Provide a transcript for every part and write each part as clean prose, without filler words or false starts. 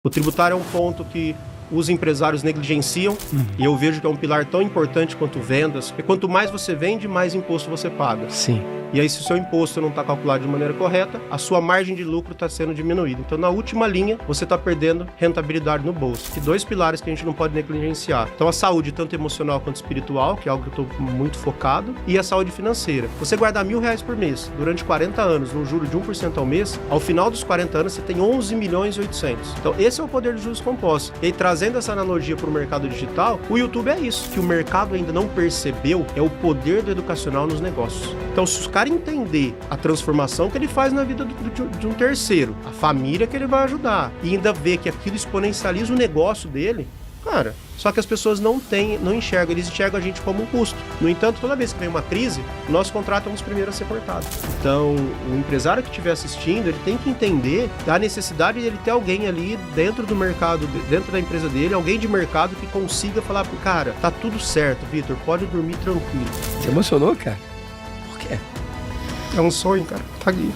O tributário é um ponto que os empresários negligenciam e eu vejo que é um pilar tão importante quanto vendas, porque quanto mais você vende, mais imposto você paga. Sim. E aí, se o seu imposto não está calculado de maneira correta, a sua margem de lucro está sendo diminuída. Então, na última linha, você está perdendo rentabilidade no bolso. Que dois pilares que a gente não pode negligenciar. Então, a saúde, tanto emocional quanto espiritual, que é algo que eu estou muito focado, e a saúde financeira. Você guardar R$1.000 por mês durante 40 anos, num juro de 1% ao mês, ao final dos 40 anos, você tem 11.800.000. Então, esse é o poder dos juros compostos. E aí, trazendo essa analogia para o mercado digital, o YouTube é isso. Que o mercado ainda não percebeu é o poder do educacional nos negócios. Então, se os caras entender a transformação que ele faz na vida de um terceiro, a família que ele vai ajudar, e ainda ver que aquilo exponencializa o negócio dele, cara, só que as pessoas não enxergam, eles enxergam a gente como um custo. No entanto, toda vez que vem uma crise, nosso contrato é um dos primeiros a ser cortado. Então, o empresário que estiver assistindo, ele tem que entender a necessidade de ele ter alguém ali dentro do mercado, dentro da empresa dele, alguém de mercado que consiga falar pro cara, tá tudo certo, Vitor, pode dormir tranquilo. Você emocionou, cara? Por quê? É um sonho, cara. Tá aqui.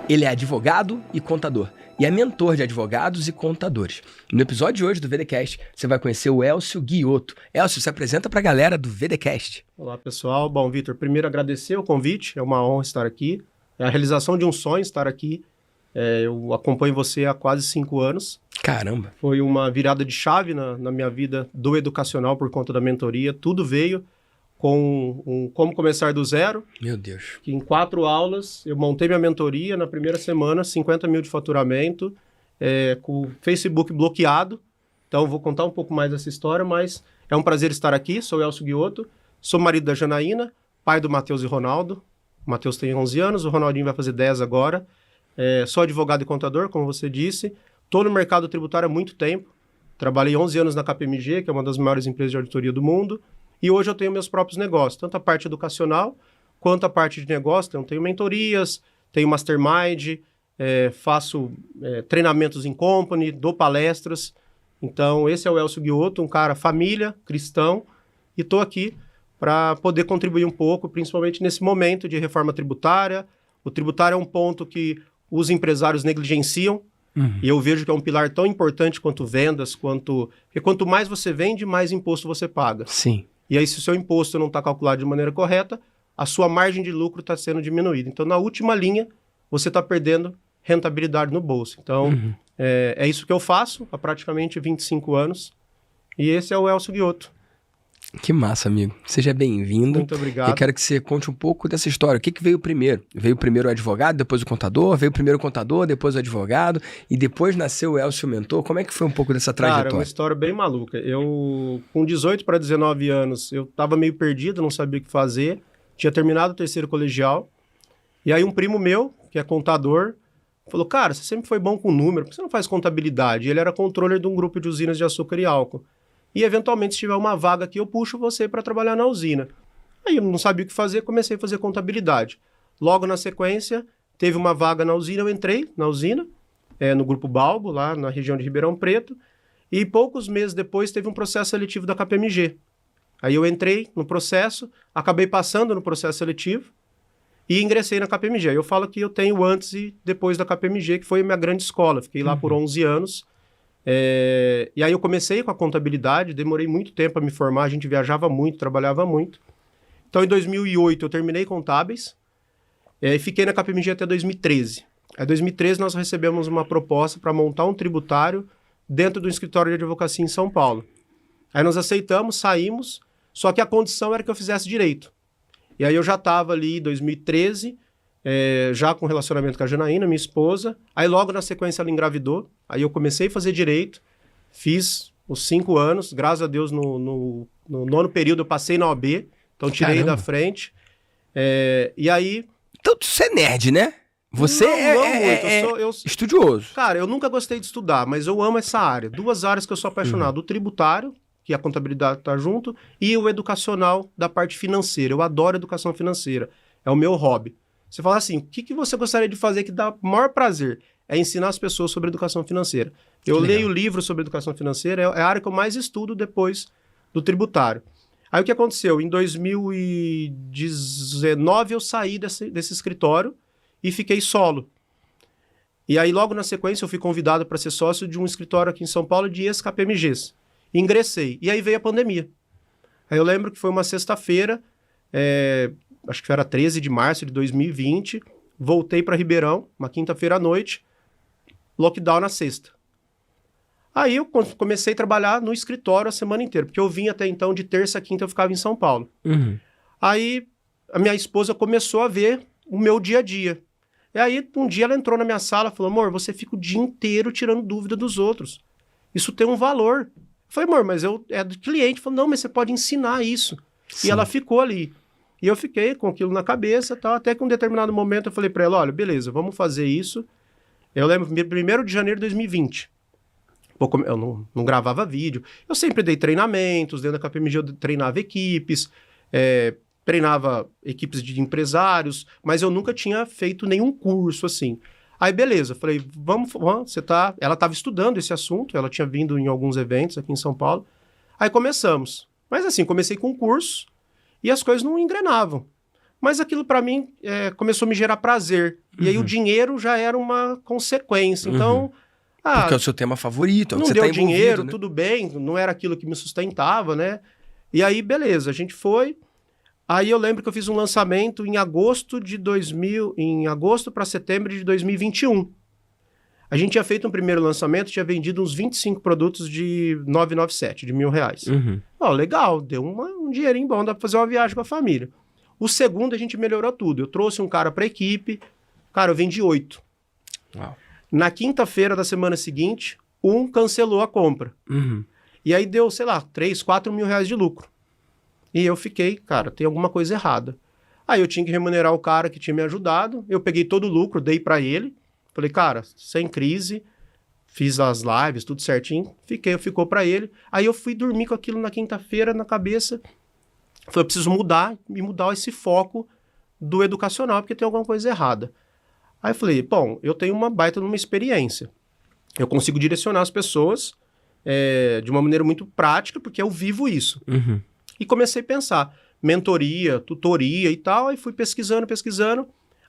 Ele é advogado e contador, e é mentor de advogados e contadores. No episódio de hoje do VDCast, você vai conhecer o Elcio Guiotto. Elcio, se apresenta pra galera do VDCast. Olá, pessoal. Bom, Vitor, primeiro agradecer o convite, é uma honra estar aqui. É a realização de um sonho estar aqui. Eu acompanho você há quase 5 anos. Caramba. Foi uma virada de chave na minha vida do educacional por conta da mentoria. Tudo veio com Como Começar do Zero. Meu Deus. Que em 4 aulas eu montei minha mentoria na primeira semana, 50 mil de faturamento, com o Facebook bloqueado. Então vou contar um pouco mais dessa história, mas é um prazer estar aqui. Sou Elcio Guiotto, sou marido da Janaína, pai do Matheus e Ronaldo. O Matheus tem 11 anos, o Ronaldinho vai fazer 10 agora. Sou advogado e contador, como você disse. Estou no mercado tributário há muito tempo. Trabalhei 11 anos na KPMG, que é uma das maiores empresas de auditoria do mundo. E hoje eu tenho meus próprios negócios, tanto a parte educacional quanto a parte de negócio. Então, tenho mentorias, tenho mastermind, faço treinamentos em company, dou palestras. Então, esse é o Elcio Guiotto, um cara família, cristão, e estou aqui para poder contribuir um pouco, principalmente nesse momento de reforma tributária. O tributário é um ponto que os empresários negligenciam, e eu vejo que é um pilar tão importante quanto vendas, porque quanto mais você vende, mais imposto você paga. Sim. E aí, se o seu imposto não está calculado de maneira correta, a sua margem de lucro está sendo diminuída. Então, na última linha, você está perdendo rentabilidade no bolso. Então, é isso que eu faço há praticamente 25 anos. E esse é o Elcio Guiotto. Que massa, amigo. Seja bem-vindo. Muito obrigado. Eu quero que você conte um pouco dessa história. O que veio primeiro? Veio primeiro o advogado, depois o contador? Veio primeiro o contador, depois o advogado? E depois nasceu o Elcio Mentor? Como é que foi um pouco dessa trajetória? Cara, é uma história bem maluca. Eu, com 18 para 19 anos, eu estava meio perdido, não sabia o que fazer. Tinha terminado o terceiro colegial. E aí um primo meu, que é contador, falou, cara, você sempre foi bom com número, por que você não faz contabilidade? E ele era controller de um grupo de usinas de açúcar e álcool. E, eventualmente, se tiver uma vaga aqui, eu puxo você para trabalhar na usina. Aí eu não sabia o que fazer, comecei a fazer contabilidade. Logo na sequência, teve uma vaga na usina, eu entrei na usina, no Grupo Balbo, lá na região de Ribeirão Preto, e poucos meses depois teve um processo seletivo da KPMG. Aí eu entrei no processo, acabei passando no processo seletivo e ingressei na KPMG. Aí eu falo que eu tenho antes e depois da KPMG, que foi a minha grande escola. Fiquei lá por 11 anos. E aí eu comecei com a contabilidade, demorei muito tempo a me formar, a gente viajava muito, trabalhava muito. Então, em 2008, eu terminei contábeis e fiquei na KPMG até 2013. Em 2013, nós recebemos uma proposta para montar um tributário dentro do escritório de advocacia em São Paulo. Aí nós aceitamos, saímos, só que a condição era que eu fizesse direito. E aí eu já estava ali em 2013, já com relacionamento com a Janaína, minha esposa. Aí logo na sequência ela engravidou. Aí eu comecei a fazer direito, fiz os 5 anos, graças a Deus no 9º período eu passei na OAB, então tirei da frente. E aí... Então você é nerd, né? Você eu estudioso. Cara, eu nunca gostei de estudar, mas eu amo essa área. 2 áreas que eu sou apaixonado. O tributário, que a contabilidade está junto, e o educacional da parte financeira. Eu adoro educação financeira. É o meu hobby. Você fala assim, o que você gostaria de fazer que dá maior prazer? É ensinar as pessoas sobre educação financeira. Eu leio livros sobre educação financeira, é a área que eu mais estudo depois do tributário. Aí o que aconteceu? Em 2019 eu saí desse escritório e fiquei solo. E aí, logo na sequência, eu fui convidado para ser sócio de um escritório aqui em São Paulo de ex-KPMGs. Ingressei. E aí veio a pandemia. Aí eu lembro que foi uma sexta-feira, acho que era 13 de março de 2020, voltei para Ribeirão, uma quinta-feira à noite, lockdown na sexta. Aí eu comecei a trabalhar no escritório a semana inteira, porque eu vim até então de terça a quinta, eu ficava em São Paulo. Aí a minha esposa começou a ver o meu dia a dia. E aí um dia ela entrou na minha sala e falou, amor, você fica o dia inteiro tirando dúvida dos outros. Isso tem um valor. Eu falei, amor, mas é do cliente. Falou, não, mas você pode ensinar isso. Sim. E ela ficou ali. E eu fiquei com aquilo na cabeça, tal, até que um determinado momento eu falei para ela, olha, beleza, vamos fazer isso. Eu lembro, 1º de janeiro de 2020. Eu não gravava vídeo. Eu sempre dei treinamentos, dentro da KPMG eu treinava equipes, treinava equipes de empresários, mas eu nunca tinha feito nenhum curso assim. Aí, beleza, falei, vamos ela estava estudando esse assunto, ela tinha vindo em alguns eventos aqui em São Paulo. Aí começamos. Mas assim, comecei com um curso e as coisas não engrenavam. Mas aquilo para mim começou a me gerar prazer. E aí o dinheiro já era uma consequência. Então... Porque é o seu tema favorito, é o que não você deu tá envolvido, dinheiro, né? Tudo bem, não era aquilo que me sustentava, né? E aí, beleza, a gente foi. Aí eu lembro que eu fiz um lançamento em agosto para setembro de 2021. A gente tinha feito um primeiro lançamento, tinha vendido uns 25 produtos de 997, de R$1.000. Legal, deu um dinheirinho bom, dá pra fazer uma viagem com a família. O segundo a gente melhorou tudo. Eu trouxe um cara pra equipe, cara, eu vendi 8. Uau. Na quinta-feira da semana seguinte, um cancelou a compra. E aí deu, sei lá, 3, 4 mil reais de lucro. E eu fiquei, cara, tem alguma coisa errada. Aí eu tinha que remunerar o cara que tinha me ajudado. Eu peguei todo o lucro, dei pra ele. Falei, cara, sem crise. Fiz as lives, tudo certinho. Ficou pra ele. Aí eu fui dormir com aquilo na quinta-feira na cabeça. Falei, eu preciso mudar esse foco do educacional, porque tem alguma coisa errada. Aí eu falei, bom, eu tenho uma baita numa experiência. Eu consigo direcionar as pessoas de uma maneira muito prática, porque eu vivo isso. E comecei a pensar, mentoria, tutoria e tal, aí fui pesquisando.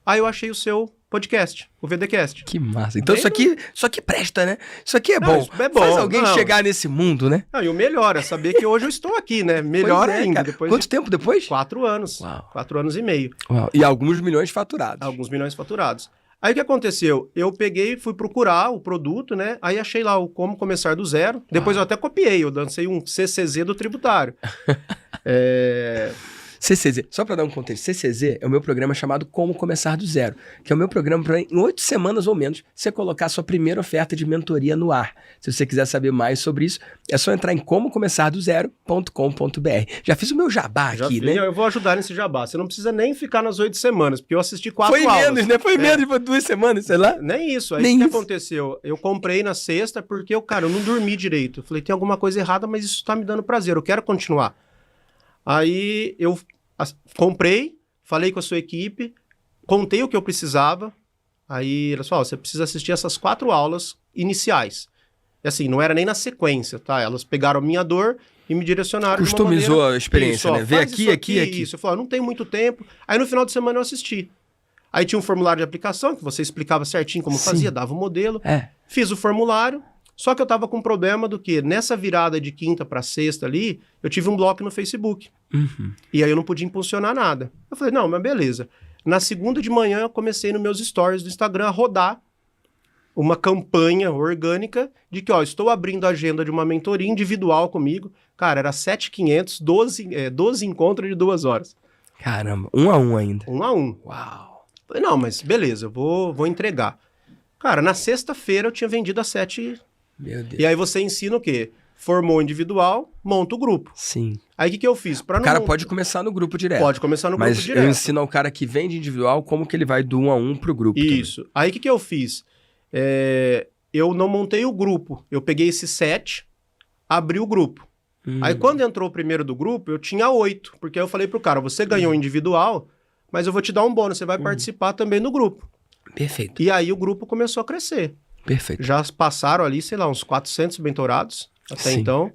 Aí eu achei o seu podcast, o VDcast. Que massa. Então isso aqui presta, né? Isso aqui é bom. Isso é bom. Faz alguém chegar nesse mundo, né? E o melhor é saber que hoje eu estou aqui, né? Melhor ainda. Quanto tempo depois? 4 anos. Uau. 4 anos e meio. Uau. E alguns milhões faturados. Alguns milhões faturados. Aí o que aconteceu? Eu fui procurar o produto, né? Aí achei lá o Como Começar do Zero. Depois eu até copiei, eu lancei um CCZ do tributário. CCZ, só para dar um contexto, CCZ é o meu programa chamado Como Começar do Zero, que é o meu programa para em 8 semanas ou menos você colocar a sua primeira oferta de mentoria no ar. Se você quiser saber mais sobre isso, é só entrar em comocomeçardozero.com.br. Já fiz o meu jabá aqui, né? Eu vou ajudar nesse jabá. Você não precisa nem ficar nas 8 semanas, porque eu assisti 4 aulas. Foi menos, né? Foi menos de 2 semanas, sei lá. Nem isso. Aí o que aconteceu? Eu comprei na sexta porque eu não dormi direito. Eu falei, tem alguma coisa errada, mas isso tá me dando prazer, eu quero continuar. Aí eu comprei, falei com a sua equipe, contei o que eu precisava, aí elas falaram, você precisa assistir essas 4 aulas iniciais. E assim, não era nem na sequência, tá? Elas pegaram a minha dor e me direcionaram Customizou de uma maneira, a experiência, né? Vê aqui. Isso. Eu falei, não tem muito tempo. Aí no final de semana eu assisti. Aí tinha um formulário de aplicação, que você explicava certinho como fazia, dava o modelo. Fiz o formulário. Só que eu tava com um problema do que nessa virada de quinta para sexta ali, eu tive um bloco no Facebook. E aí eu não podia impulsionar nada. Eu falei, não, mas beleza. Na segunda de manhã eu comecei nos meus stories do Instagram a rodar uma campanha orgânica de que, estou abrindo a agenda de uma mentoria individual comigo. Cara, era 7.500, 12 encontros de 2 horas. Caramba, 1 a 1 ainda. 1 a 1. Uau. Falei, não, mas beleza, eu vou entregar. Cara, na sexta-feira eu tinha vendido as 7... Meu Deus. E aí você ensina o quê? Formou individual, monta o grupo. Sim. Aí o que eu fiz? O cara pode começar no grupo direto. Pode começar no grupo direto. Mas eu ensino ao cara que vende individual como que ele vai do 1 a 1 pro grupo. Isso. Também. Aí o que eu fiz? Eu não montei o grupo. Eu peguei esses 7, abri o grupo. Aí quando entrou o primeiro do grupo, eu tinha 8. Porque aí eu falei pro cara, você ganhou individual, mas eu vou te dar um bônus, você vai participar também no grupo. Perfeito. E aí o grupo começou a crescer. Perfeito. Já passaram ali, sei lá, uns 400 mentorados até então.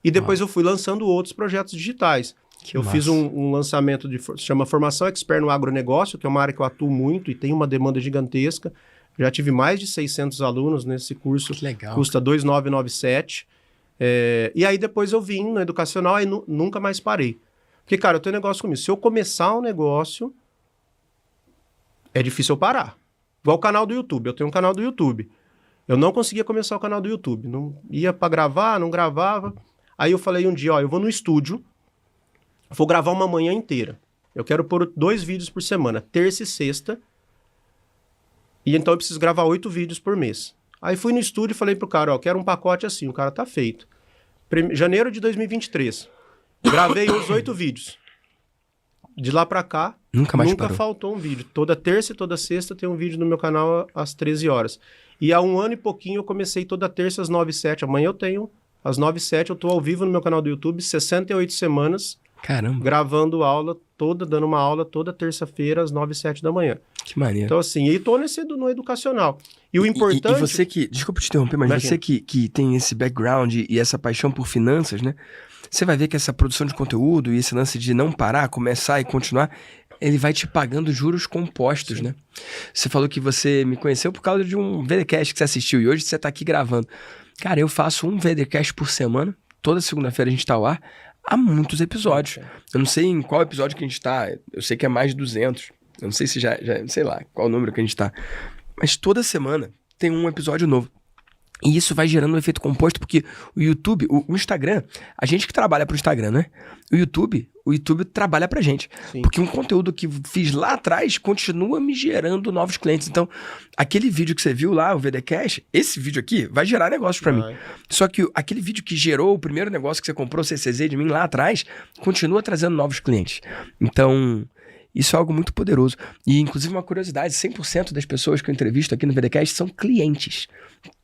E depois eu fui lançando outros projetos digitais. Eu fiz um lançamento chama Formação Expert no Agronegócio, que é uma área que eu atuo muito e tem uma demanda gigantesca. Já tive mais de 600 alunos nesse curso. Que legal. Custa 2.997. E aí depois eu vim no educacional e nunca mais parei. Porque, cara, eu tenho negócio comigo. Se eu começar um negócio, é difícil eu parar. Igual o canal do YouTube. Eu tenho um canal do YouTube. Eu não conseguia começar o canal do YouTube. Não ia pra gravar, não gravava. Aí eu falei um dia, ó, eu vou no estúdio, vou gravar uma manhã inteira. Eu quero pôr 2 vídeos por semana, terça e sexta. E então eu preciso gravar 8 vídeos por mês. Aí fui no estúdio e falei pro cara, ó, quero um pacote assim. O cara, tá feito. Janeiro de 2023. Gravei os 8 vídeos. De lá pra cá, nunca faltou um vídeo. Toda terça e toda sexta tem um vídeo no meu canal às 13 horas. E há 1 ano e pouquinho eu comecei toda terça às 9h07. Amanhã eu tenho às 9h07. Eu tô ao vivo no meu canal do YouTube, 68 semanas. Caramba. Gravando aula dando uma aula toda terça-feira às 9h07 da manhã. Que maneiro. Então assim, e tô no educacional. E o importante... E você que... Desculpa te interromper, mas imagina. Você que tem esse background e essa paixão por finanças, né? Você vai ver que essa produção de conteúdo e esse lance de não parar, começar e continuar, ele vai te pagando juros compostos, né? Você falou que você me conheceu por causa de um VDcast que você assistiu e hoje você tá aqui gravando. Cara, eu faço um VDcast por semana, toda segunda-feira a gente tá ao ar, há muitos episódios. Eu não sei em qual episódio que a gente tá, eu sei que é mais de 200, eu não sei se já sei lá qual o número que a gente tá, mas toda semana tem um episódio novo. E isso vai gerando um efeito composto, porque o YouTube, o Instagram, a gente que trabalha pro Instagram, né? O YouTube trabalha pra gente. Sim. Porque um conteúdo que fiz lá atrás continua me gerando novos clientes. Então, aquele vídeo que você viu lá, o VDcast, esse vídeo aqui vai gerar negócio pra mim. Só que aquele vídeo que gerou o primeiro negócio que você comprou, o CCZ de mim lá atrás, continua trazendo novos clientes. Então... isso é algo muito poderoso. E, inclusive, uma curiosidade, 100% das pessoas que eu entrevisto aqui no VDcast são clientes.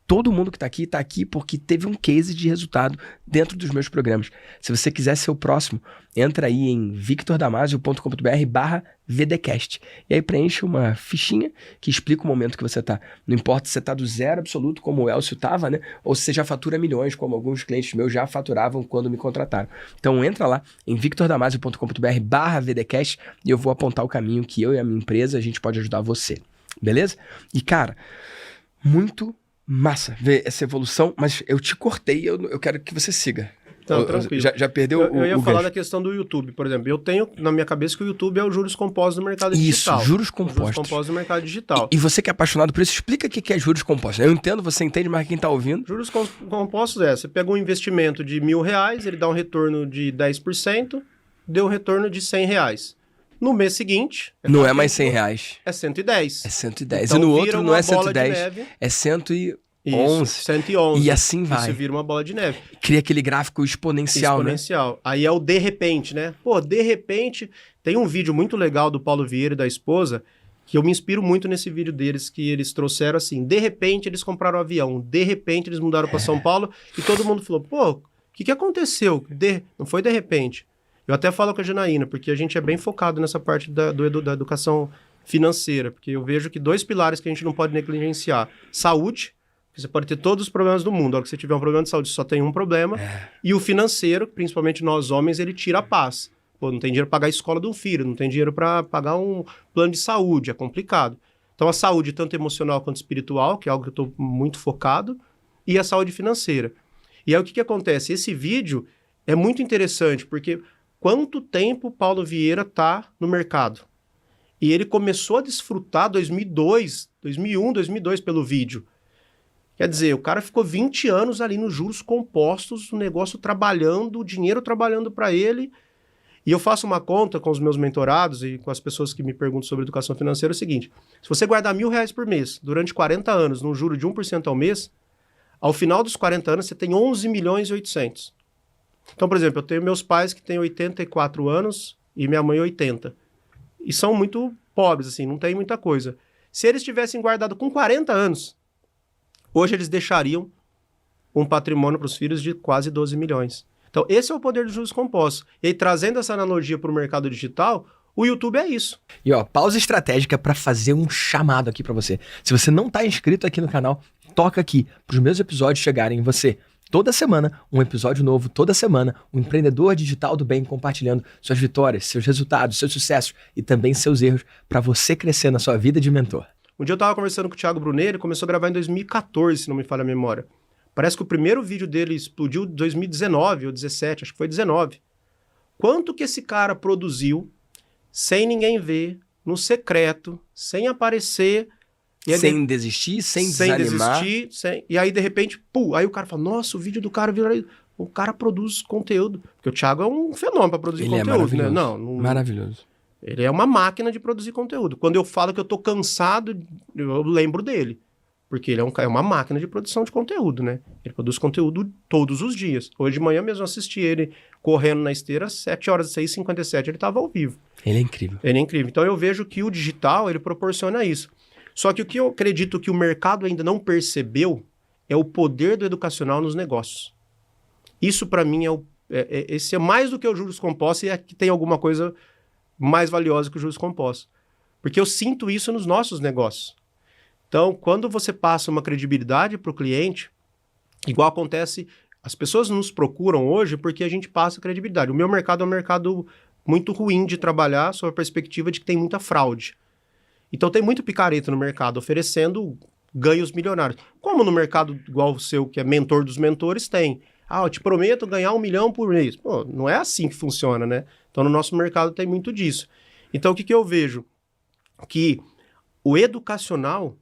Todo mundo que está aqui porque teve um case de resultado dentro dos meus programas. Se você quiser ser o próximo, entra aí em victordamasio.com.br/VDcast. E aí preenche uma fichinha que explica o momento que você está. Não importa se você está do zero absoluto, como o Elcio estava, né? Ou se você já fatura milhões, como alguns clientes meus já faturavam quando me contrataram. Então entra lá em victordamasio.com.br/VDcast e eu vou apontar o caminho que eu e a minha empresa, a gente pode ajudar você. Beleza? E cara, muito massa ver essa evolução, mas eu te cortei, eu quero que você siga. Então, tranquilo. Já perdeu eu ia falar da questão do YouTube, por exemplo. Eu tenho na minha cabeça que o YouTube é o juros compostos do mercado digital. Isso, juros compostos. Juros compostos do mercado digital. E você que é apaixonado por isso, explica o que é juros compostos. Eu entendo, você entende, mas quem está ouvindo... Juros compostos você pega um investimento de R$1.000, ele dá um retorno de 10%, deu um retorno de R$100. No mês seguinte... não é mais R$100. É 110. É 110. Então, e no outro não é 110, neve, é 111. Isso, 111. E assim vai. Isso vira uma bola de neve. Cria aquele gráfico exponencial, né? Aí é o de repente, né? Pô, de repente... Tem um vídeo muito legal do Paulo Vieira e da esposa, que eu me inspiro muito nesse vídeo deles, que eles trouxeram assim, de repente eles compraram um avião, de repente eles mudaram para São Paulo, e todo mundo falou, pô, o que aconteceu? Não foi de repente. Eu até falo com a Janaína, porque a gente é bem focado nessa parte da educação financeira, porque eu vejo que 2 pilares que a gente não pode negligenciar. Saúde, você pode ter todos os problemas do mundo, a hora que você tiver um problema de saúde, só tem um problema. E o financeiro, principalmente nós homens, ele tira a paz. Pô, não tem dinheiro para pagar a escola de um filho, não tem dinheiro para pagar um plano de saúde, é complicado. Então a saúde, tanto emocional quanto espiritual, que é algo que eu estou muito focado, e a saúde financeira. E aí o que acontece? Esse vídeo é muito interessante, porque... quanto tempo o Paulo Vieira está no mercado? E ele começou a desfrutar 2001, 2002 pelo vídeo. Quer dizer, o cara ficou 20 anos ali nos juros compostos, o negócio trabalhando, o dinheiro trabalhando para ele. E eu faço uma conta com os meus mentorados e com as pessoas que me perguntam sobre educação financeira, é o seguinte, se você guardar R$1.000 por mês durante 40 anos, num juro de 1% ao mês, ao final dos 40 anos você tem 11.800.000. Então, por exemplo, eu tenho meus pais que têm 84 anos e minha mãe 80. E são muito pobres, assim, não tem muita coisa. Se eles tivessem guardado com 40 anos, hoje eles deixariam um patrimônio para os filhos de quase 12 milhões. Então, esse é o poder dos juros compostos. E aí, trazendo essa analogia para o mercado digital, o YouTube é isso. E ó, pausa estratégica para fazer um chamado aqui para você. Se você não está inscrito aqui no canal, toca aqui para os meus episódios chegarem em você. Toda semana, um episódio novo, toda semana, um empreendedor digital do bem compartilhando suas vitórias, seus resultados, seus sucessos e também seus erros para você crescer na sua vida de mentor. Um dia eu tava conversando com o Thiago Brunet, ele começou a gravar em 2014, se não me falha a memória. Parece que o primeiro vídeo dele explodiu em 2019 ou 2017, acho que foi 2019. Quanto que esse cara produziu sem ninguém ver, no secreto, sem aparecer... Sem desistir, sem desanimar. E aí, de repente, aí o cara fala, nossa, o vídeo do cara vira... O cara produz conteúdo. Porque o Thiago é um fenômeno para produzir conteúdo, né? Não, maravilhoso. Ele é uma máquina de produzir conteúdo. Quando eu falo que eu tô cansado, eu lembro dele. Porque ele é uma máquina de produção de conteúdo, né? Ele produz conteúdo todos os dias. Hoje de manhã mesmo eu assisti ele correndo na esteira, 7h, 6h57, ele estava ao vivo. Ele é incrível. Ele é incrível. Então eu vejo que o digital, ele proporciona isso. Só que o que eu acredito que o mercado ainda não percebeu é o poder do educacional nos negócios. Isso, para mim, esse é mais do que o juros compostos e é que tem alguma coisa mais valiosa que o juros compostos. Porque eu sinto isso nos nossos negócios. Então, quando você passa uma credibilidade para o cliente, igual acontece, as pessoas nos procuram hoje porque a gente passa credibilidade. O meu mercado é um mercado muito ruim de trabalhar sob a perspectiva de que tem muita fraude. Então, tem muito picareta no mercado oferecendo ganhos milionários. Como no mercado igual o seu, que é mentor dos mentores, tem. Eu te prometo ganhar 1 milhão por mês. Pô, não é assim que funciona, né? Então, no nosso mercado tem muito disso. Então, o que eu vejo? Que o educacional,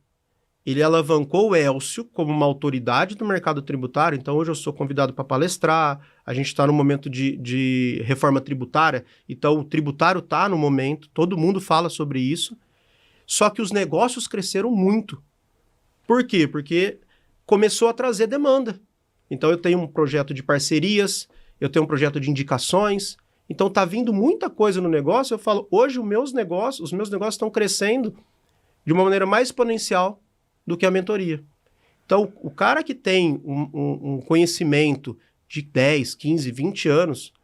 ele alavancou o Elcio como uma autoridade do mercado tributário. Então, hoje eu sou convidado para palestrar, a gente está no momento de reforma tributária, então o tributário está no momento, todo mundo fala sobre isso, só que os negócios cresceram muito. Por quê? Porque começou a trazer demanda. Então, eu tenho um projeto de parcerias, eu tenho um projeto de indicações, então tá vindo muita coisa no negócio, eu falo, hoje os meus negócios estão crescendo de uma maneira mais exponencial do que a mentoria. Então, o cara que tem um conhecimento de 10, 15, 20 anos,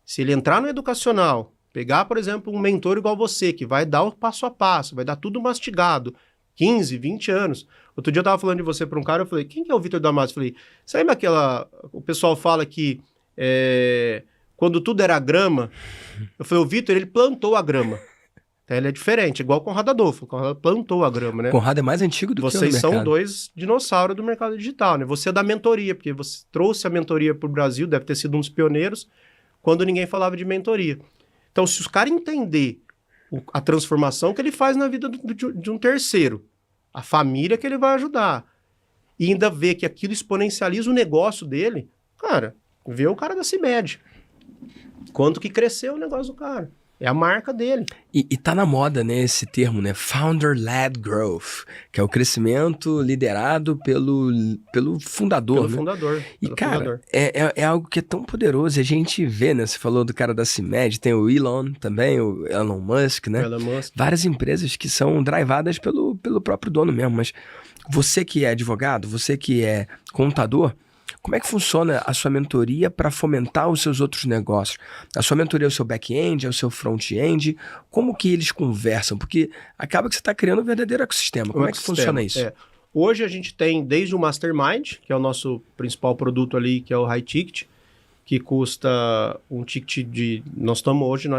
se ele entrar no educacional, pegar, por exemplo, um mentor igual você, que vai dar o passo a passo, vai dar tudo mastigado, 15, 20 anos. Outro dia eu tava falando de você para um cara, eu falei, quem que é o Vitor Damasio? Eu falei, sabe o pessoal fala que quando tudo era grama, eu falei, o Vitor, ele plantou a grama. Ele é diferente, igual o Conrado Adolfo. O Conrado plantou a grama, né? O Conrado é mais antigo do que o mercado. Vocês são 2 dinossauros do mercado digital, né? Você é da mentoria, porque você trouxe a mentoria para o Brasil, deve ter sido um dos pioneiros, quando ninguém falava de mentoria. Então, se os caras entenderem a transformação que ele faz na vida de um terceiro, a família que ele vai ajudar, e ainda ver que aquilo exponencializa o negócio dele, cara, vê o cara da CIMED. Quanto que cresceu o negócio do cara. É a marca dele. E tá na moda, né, esse termo, né? Founder-led growth, que é o crescimento liderado pelo fundador, Pelo né? fundador. E, cara, é algo que é tão poderoso. E a gente vê, né? Você falou do cara da CIMED, tem o Elon também, o Elon Musk, né? Elon Musk. Várias empresas que são drivadas pelo próprio dono mesmo. Mas você que é advogado, você que é contador, como é que funciona a sua mentoria para fomentar os seus outros negócios? A sua mentoria é o seu back-end, é o seu front-end? Como que eles conversam? Porque acaba que você está criando um verdadeiro ecossistema. Como é que funciona isso? Hoje a gente tem desde o Mastermind, que é o nosso principal produto ali, que é o High Ticket, que custa um ticket de...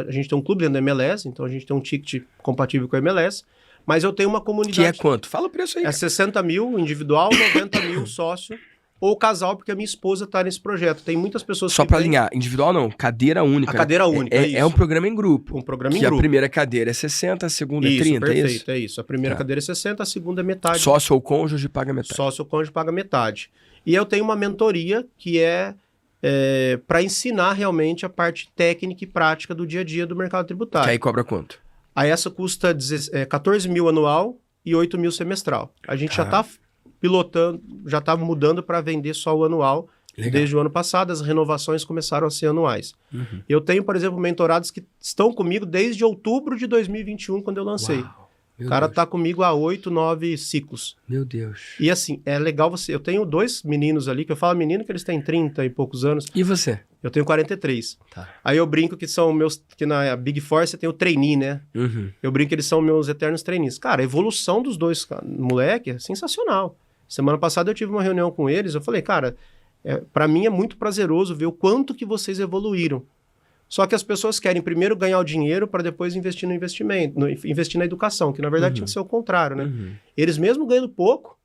a gente tem um clube dentro da MLS, então a gente tem um ticket compatível com a MLS, mas eu tenho uma comunidade... Que é quanto? Fala o preço aí. É 60 mil individual, 90 mil sócio, ou casal, porque a minha esposa está nesse projeto. Tem muitas pessoas Só para alinhar, individual não, cadeira única. A cadeira única, é um programa em grupo. Um programa em grupo. grupo. A primeira cadeira é 60, a segunda isso, é 30, perfeito, é isso? é isso. A primeira cadeira é 60, a segunda é metade. Sócio ou cônjuge paga metade. Sócio ou cônjuge paga metade. E eu tenho uma mentoria que é para ensinar realmente a parte técnica e prática do dia a dia do mercado tributário. Que aí cobra quanto? Aí essa custa 14 mil anual e 8 mil semestral. A gente já está pilotando, já estava mudando para vender só o anual. Legal. Desde o ano passado, as renovações começaram a ser anuais. Uhum. Eu tenho, por exemplo, mentorados que estão comigo desde outubro de 2021, quando eu lancei. Uau, o cara está comigo há 8, 9 ciclos. Meu Deus. E assim, é legal você... Eu tenho 2 meninos ali, que eu falo menino que eles têm 30 e poucos anos. E você? Eu tenho 43. Tá. Aí eu brinco que são meus... Que na Big Four você tem o trainee, né? Uhum. Eu brinco que eles são meus eternos trainees. Cara, a evolução dos 2 moleque é sensacional. Semana passada eu tive uma reunião com eles, eu falei, cara, para mim é muito prazeroso ver o quanto que vocês evoluíram. Só que as pessoas querem primeiro ganhar o dinheiro para depois investir no investimento, investir na educação, que na verdade tinha que ser o contrário, né? Eles mesmo ganhando pouco,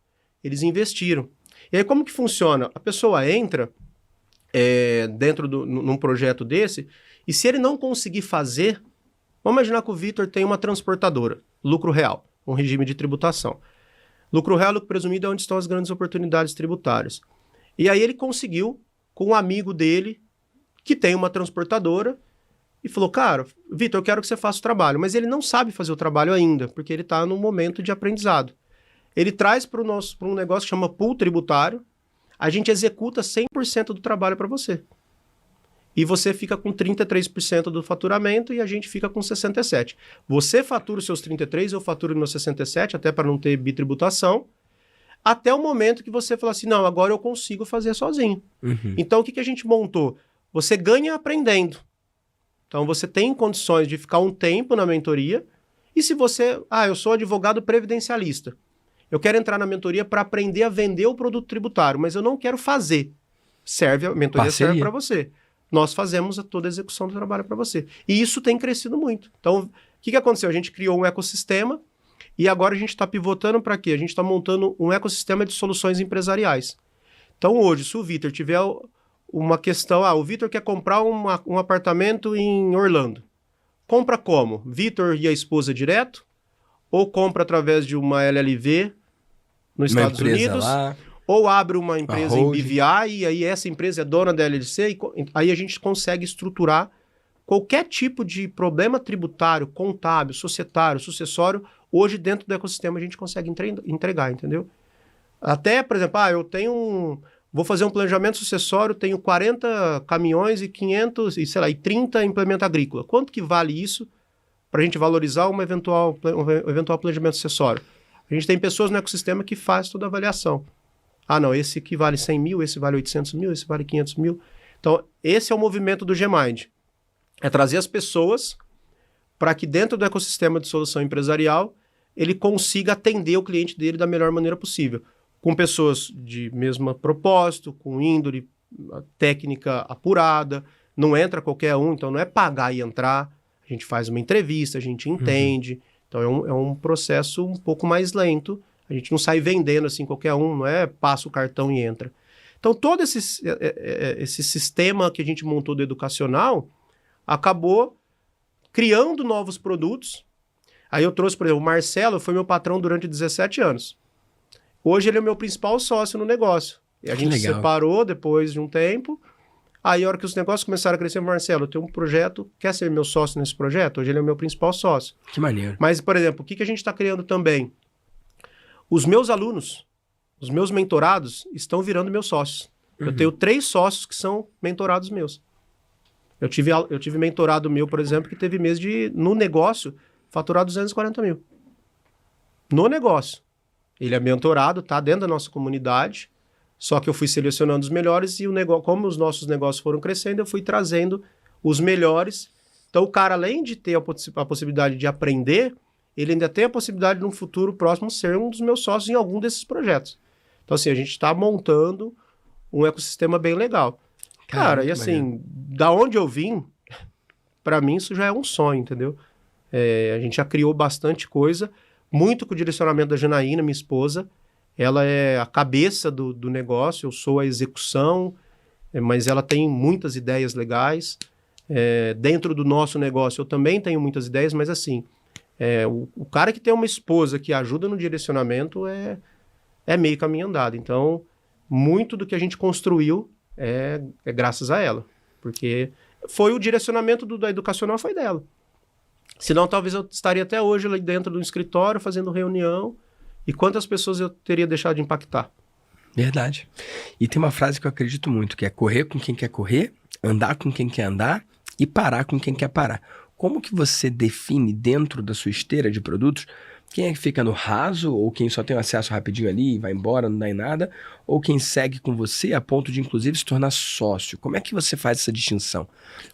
eles investiram. E aí como que funciona? A pessoa entra dentro num projeto desse, e se ele não conseguir fazer, vamos imaginar que o Vitor tem uma transportadora, lucro real, um regime de tributação. Lucro real, lucro presumido é onde estão as grandes oportunidades tributárias. E aí ele conseguiu, com um amigo dele, que tem uma transportadora, e falou, cara, Vitor, eu quero que você faça o trabalho. Mas ele não sabe fazer o trabalho ainda, porque ele está num momento de aprendizado. Ele traz para um negócio que chama pool tributário, a gente executa 100% do trabalho para você. E você fica com 33% do faturamento e a gente fica com 67%. Você fatura os seus 33%, eu faturo os meus 67%, até para não ter bitributação, até o momento que você fala assim, não, agora eu consigo fazer sozinho. Então, o que a gente montou? Você ganha aprendendo. Então, você tem condições de ficar um tempo na mentoria. E se você... eu sou advogado previdencialista. Eu quero entrar na mentoria para aprender a vender o produto tributário, mas eu não quero fazer. A mentoria serve para você. Nós fazemos toda a execução do trabalho para você. E isso tem crescido muito. Então, o que aconteceu? A gente criou um ecossistema e agora a gente está pivotando para quê? A gente está montando um ecossistema de soluções empresariais. Então, hoje, se o Vitor tiver uma questão, o Vitor quer comprar um apartamento em Orlando. Compra como? Vitor e a esposa direto? Ou compra através de uma LLV nos Estados Unidos? Lá. Ou abre uma empresa em BVI e aí essa empresa é dona da LLC e aí a gente consegue estruturar qualquer tipo de problema tributário, contábil, societário, sucessório, hoje dentro do ecossistema a gente consegue entregar, entendeu? Até, por exemplo, vou fazer um planejamento sucessório, tenho 40 caminhões e 500, e 30 implemento agrícola. Quanto que vale isso para a gente valorizar um eventual planejamento sucessório? A gente tem pessoas no ecossistema que faz toda a avaliação. Não, esse aqui vale 100 mil, esse vale 800 mil, esse vale 500 mil. Então, esse é o movimento do Gmind. É trazer as pessoas para que dentro do ecossistema de solução empresarial, ele consiga atender o cliente dele da melhor maneira possível. Com pessoas de mesmo propósito, com índole técnica apurada, não entra qualquer um, então não é pagar e entrar, a gente faz uma entrevista, a gente entende, então é um processo um pouco mais lento, a gente não sai vendendo assim qualquer um, não é passa o cartão e entra. Então todo esse sistema que a gente montou do educacional acabou criando novos produtos. Aí eu trouxe, por exemplo, o Marcelo foi meu patrão durante 17 anos. Hoje ele é o meu principal sócio no negócio. E a gente se separou depois de um tempo. Aí a hora que os negócios começaram a crescer, Marcelo, eu tenho um projeto, quer ser meu sócio nesse projeto? Hoje ele é o meu principal sócio. Que maneiro. Mas, por exemplo, o que a gente está criando também? Os meus alunos, os meus mentorados, estão virando meus sócios. Eu tenho 3 sócios que são mentorados meus. Eu tive mentorado meu, por exemplo, que teve mês no negócio, faturar 240 mil. No negócio. Ele é mentorado, tá dentro da nossa comunidade, só que eu fui selecionando os melhores e como os nossos negócios foram crescendo, eu fui trazendo os melhores. Então, o cara, além de ter a possibilidade de aprender, ele ainda tem a possibilidade, no futuro próximo, ser um dos meus sócios em algum desses projetos. Então, assim, a gente está montando um ecossistema bem legal. Cara, e assim, da onde eu vim, para mim isso já é um sonho, entendeu? A gente já criou bastante coisa, muito com o direcionamento da Janaína, minha esposa. Ela é a cabeça do negócio, eu sou a execução, mas ela tem muitas ideias legais. Dentro do nosso negócio eu também tenho muitas ideias, mas assim, o cara que tem uma esposa que ajuda no direcionamento é meio caminho andado. Então, muito do que a gente construiu é graças a ela, porque foi o direcionamento da educacional foi dela. Senão, talvez eu estaria até hoje lá dentro do escritório fazendo reunião, e quantas pessoas eu teria deixado de impactar. Verdade. E tem uma frase que eu acredito muito, que é correr com quem quer correr, andar com quem quer andar e parar com quem quer parar. Como que você define dentro da sua esteira de produtos quem é que fica no raso, ou quem só tem acesso rapidinho ali e vai embora, não dá em nada, ou quem segue com você a ponto de, inclusive, se tornar sócio? Como é que você faz essa distinção?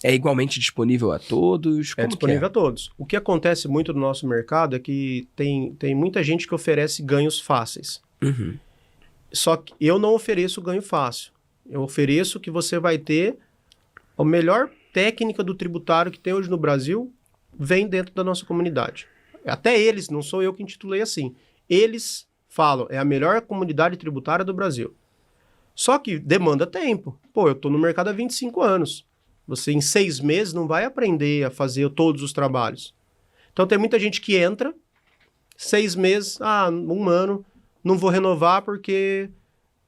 É igualmente disponível a todos? É disponível a todos. O que acontece muito no nosso mercado é que tem muita gente que oferece ganhos fáceis. Só que eu não ofereço ganho fácil. Eu ofereço que você vai ter o melhor técnica do tributário que tem hoje no Brasil vem dentro da nossa comunidade. Até eles, não sou eu que intitulei assim, eles falam, é a melhor comunidade tributária do Brasil. Só que demanda tempo. Pô, eu estou no mercado há 25 anos. Você em 6 meses não vai aprender a fazer todos os trabalhos. Então tem muita gente que entra, 6 meses, 1 ano, não vou renovar porque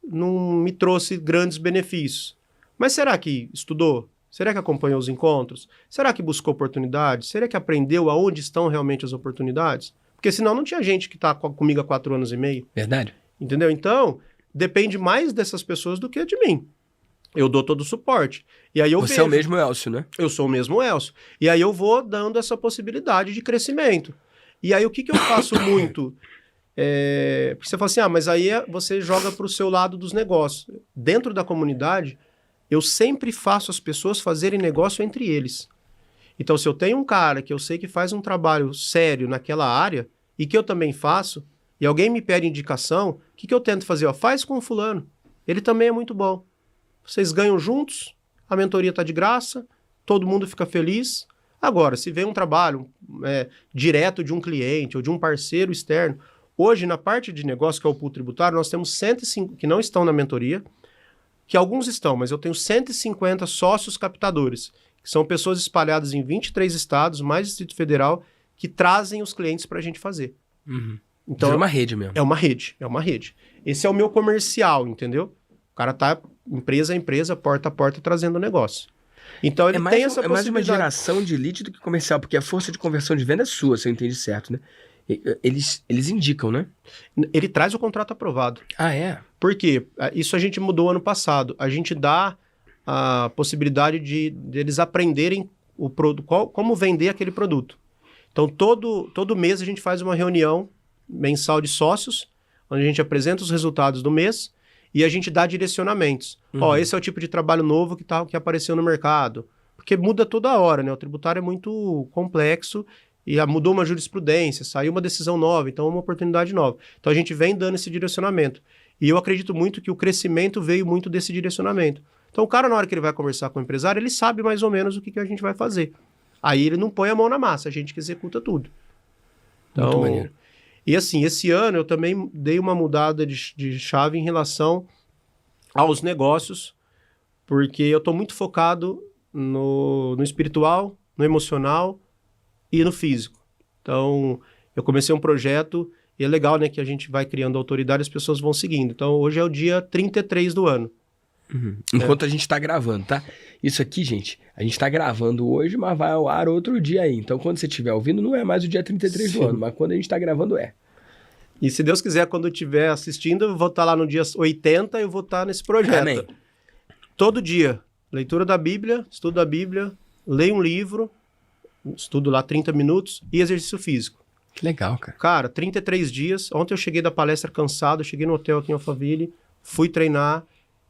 não me trouxe grandes benefícios. Mas será que estudou? Será que acompanhou os encontros? Será que buscou oportunidades? Será que aprendeu aonde estão realmente as oportunidades? Porque senão não tinha gente que está comigo há 4 anos e meio. Verdade. Entendeu? Então, depende mais dessas pessoas do que de mim. Eu dou todo o suporte. E aí Você é o mesmo Elcio, né? Eu sou o mesmo Elcio. E aí eu vou dando essa possibilidade de crescimento. E aí o que eu faço muito? Porque você fala assim, mas aí você joga para o seu lado dos negócios. Dentro da comunidade, eu sempre faço as pessoas fazerem negócio entre eles. Então, se eu tenho um cara que eu sei que faz um trabalho sério naquela área, e que eu também faço, e alguém me pede indicação, o que eu tento fazer? Faz com o fulano. Ele também é muito bom. Vocês ganham juntos, a mentoria está de graça, todo mundo fica feliz. Agora, se vem um trabalho direto de um cliente ou de um parceiro externo, hoje, na parte de negócio, que é o pool tributário, nós temos 105 que não estão na mentoria, que alguns estão, mas eu tenho 150 sócios captadores, que são pessoas espalhadas em 23 estados, mais Distrito Federal, que trazem os clientes para a gente fazer. Uhum. Então, é uma rede mesmo. É uma rede. Esse é o meu comercial, entendeu? O cara tá empresa a empresa, porta a porta, trazendo negócio. Então, ele tem essa possibilidade. É mais uma geração de lead do que comercial, porque a força de conversão de venda é sua, se eu entendi certo, né? Eles indicam, né? Ele traz o contrato aprovado. Ah, é? Por quê? Isso a gente mudou ano passado. A gente dá a possibilidade de eles aprenderem o produto, como vender aquele produto. Então, todo mês a gente faz uma reunião mensal de sócios, onde a gente apresenta os resultados do mês e a gente dá direcionamentos. Uhum. Esse é o tipo de trabalho novo que apareceu no mercado. Porque muda toda hora, né? O tributário é muito complexo e mudou uma jurisprudência, saiu uma decisão nova, então é uma oportunidade nova. Então a gente vem dando esse direcionamento. E eu acredito muito que o crescimento veio muito desse direcionamento. Então o cara, na hora que ele vai conversar com o empresário, ele sabe mais ou menos o que a gente vai fazer. Aí ele não põe a mão na massa, a gente que executa tudo. Então, muito maneiro. E assim, esse ano eu também dei uma mudada de chave em relação aos negócios, porque eu estou muito focado no espiritual, no emocional e no físico. Então, eu comecei um projeto e é legal, né, que a gente vai criando autoridade e as pessoas vão seguindo. Então, hoje é o dia 33 do ano. Uhum. Enquanto a gente está gravando, tá? Isso aqui, gente, a gente está gravando hoje, mas vai ao ar outro dia aí. Então, quando você estiver ouvindo, não é mais o dia 33 do ano, mas quando a gente está gravando, é. E se Deus quiser, quando eu estiver assistindo, eu vou estar lá no dia 80 e eu vou estar nesse projeto. Amém. Todo dia, leitura da Bíblia, estudo da Bíblia, leio um livro, estudo lá 30 minutos e exercício físico. Que legal, cara. Cara, 33 dias. Ontem eu cheguei da palestra cansado, cheguei no hotel aqui em Alphaville, fui treinar,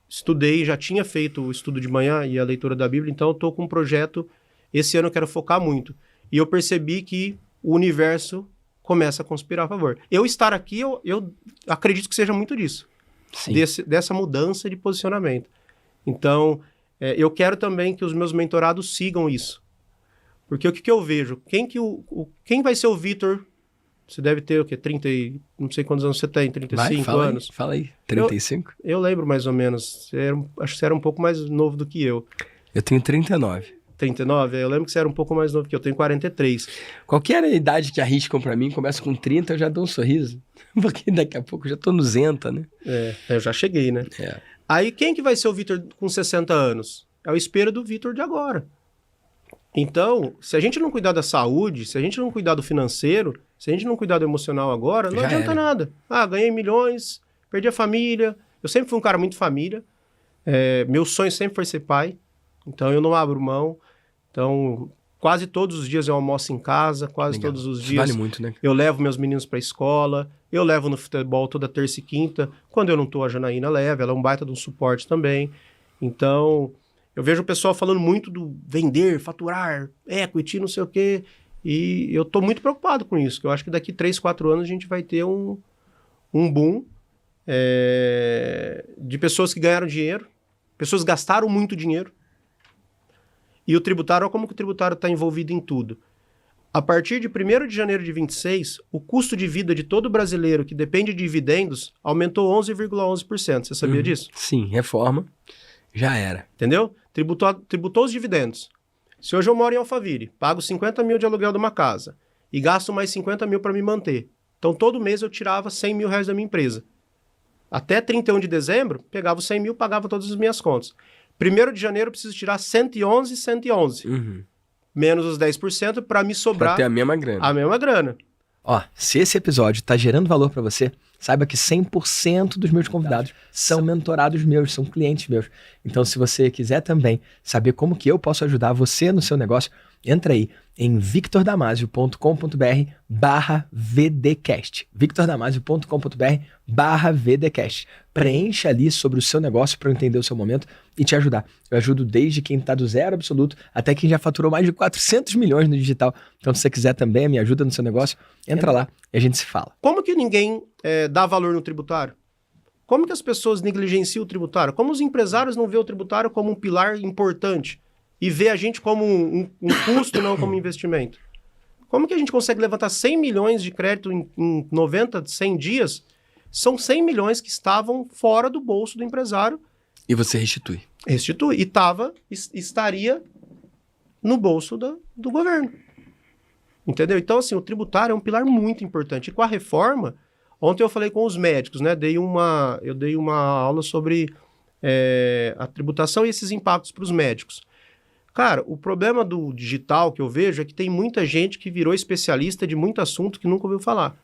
estudei, já tinha feito o estudo de manhã e a leitura da Bíblia, então eu tô com um projeto, esse ano eu quero focar muito. E eu percebi que o universo começa a conspirar a favor. Eu estar aqui, eu acredito que seja muito disso. Sim. Dessa mudança de posicionamento. Então, eu quero também que os meus mentorados sigam isso. Porque o que eu vejo? Quem vai ser o Vitor? Você deve ter o quê? 30 e... Não sei quantos anos você tem, 35 anos. Fala aí, 35? Eu lembro mais ou menos. Acho que você era um pouco mais novo do que eu. Eu tenho 39. 39? Eu lembro que você era um pouco mais novo que eu. Tenho 43. Qualquer idade que arriscam pra mim, começa com 30, eu já dou um sorriso. Porque daqui a pouco eu já tô no Zenta, né? Eu já cheguei, né? Aí quem que vai ser o Vitor com 60 anos? É o espelho do Vitor de agora. Então, se a gente não cuidar da saúde, se a gente não cuidar do financeiro, se a gente não cuidar do emocional agora, não adianta nada. Ganhei milhões, perdi a família. Eu sempre fui um cara muito família. Meu sonho sempre foi ser pai. Então, eu não abro mão. Então, quase todos os dias eu almoço em casa, quase todos os dias. Vale muito, né? Eu levo meus meninos para a escola, eu levo no futebol toda terça e quinta. Quando eu não tô, a Janaína leva, ela é um baita de um suporte também. Então, eu vejo o pessoal falando muito do vender, faturar, equity, não sei o quê. E eu tô muito preocupado com isso, que eu acho que daqui 3, 4 anos a gente vai ter um boom de pessoas que ganharam dinheiro, pessoas gastaram muito dinheiro. E o tributário, olha como que o tributário está envolvido em tudo. A partir de 1º de janeiro de 26, o custo de vida de todo brasileiro que depende de dividendos aumentou 11,11%. Você sabia disso? Sim, reforma, já era. Entendeu? Tributou os dividendos. Se hoje eu moro em Alphaville, pago 50 mil de aluguel de uma casa e gasto mais 50 mil para me manter. Então, todo mês eu tirava 100 mil reais da minha empresa. Até 31 de dezembro, pegava os 100 mil, pagava todas as minhas contas. 1º de janeiro, eu preciso tirar 111. Menos os 10% para me sobrar... Pra ter a mesma grana. A mesma grana. Ó, se esse episódio tá gerando valor pra você, saiba que 100% dos meus convidados são mentorados meus, são clientes meus. Então, se você quiser também saber como que eu posso ajudar você no seu negócio, entra aí em victordamasio.com.br/vdcast. victordamasio.com.br/vdcast. Preencha ali sobre o seu negócio para eu entender o seu momento e te ajudar. Eu ajudo desde quem está do zero absoluto até quem já faturou mais de 400 milhões no digital. Então, se você quiser também me ajuda no seu negócio, entra lá e a gente se fala. Como que ninguém dá valor no tributário? Como que as pessoas negligenciam o tributário? Como os empresários não veem o tributário como um pilar importante e vê a gente como um custo e não como investimento? Como que a gente consegue levantar 100 milhões de crédito em 90, 100 dias? São 100 milhões que estavam fora do bolso do empresário. E você restitui. Restitui. E estaria no bolso do governo. Entendeu? Então, assim, o tributário é um pilar muito importante. E com a reforma, ontem eu falei com os médicos, né? Eu dei uma aula sobre a tributação e esses impactos para os médicos. Cara, o problema do digital que eu vejo é que tem muita gente que virou especialista de muito assunto que nunca ouviu falar.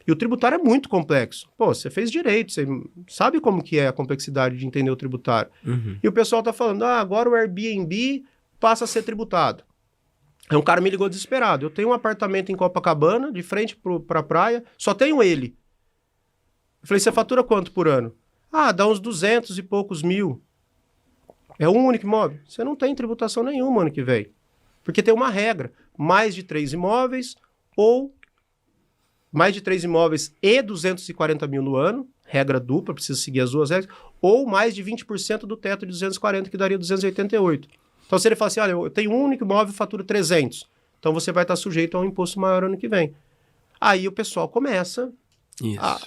E o tributário é muito complexo. Pô, você fez direito, você sabe como que é a complexidade de entender o tributário. E o pessoal tá falando, agora o Airbnb passa a ser tributado. Aí um cara me ligou desesperado. Eu tenho um apartamento em Copacabana, de frente pra praia, só tenho ele. Eu falei, você fatura quanto por ano? Dá uns 200 e poucos mil. É um único imóvel? Você não tem tributação nenhuma ano que vem. Porque tem uma regra. Mais de 3 imóveis ou mais de 3 imóveis e 240 mil no ano. Regra dupla, precisa seguir as duas regras. Ou mais de 20% do teto de 240, que daria 288. Então, se ele fala assim, olha, eu tenho um único imóvel e faturo 300. Então, você vai estar sujeito a um imposto maior ano que vem. Aí o pessoal começa a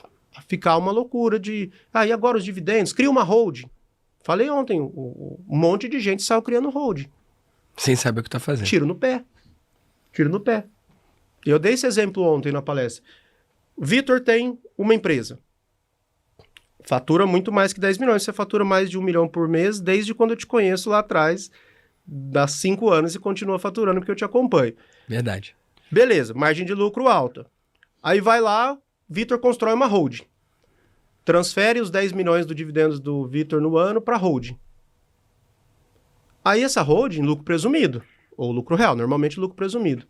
ficar uma loucura de... e agora os dividendos? Cria uma holding. Falei ontem, um monte de gente saiu criando holding. Sem saber o que está fazendo. Tiro no pé. Eu dei esse exemplo ontem na palestra. O Vitor tem uma empresa. Fatura muito mais que 10 milhões. Você fatura mais de 1 milhão por mês desde quando eu te conheço lá atrás, dá 5 anos e continua faturando porque eu te acompanho. Verdade. Beleza, margem de lucro alta. Aí vai lá, Vitor constrói uma holding. Transfere os 10 milhões do dividendos do Vitor no ano para a holding. Aí essa holding, lucro presumido, ou lucro real, normalmente lucro presumido.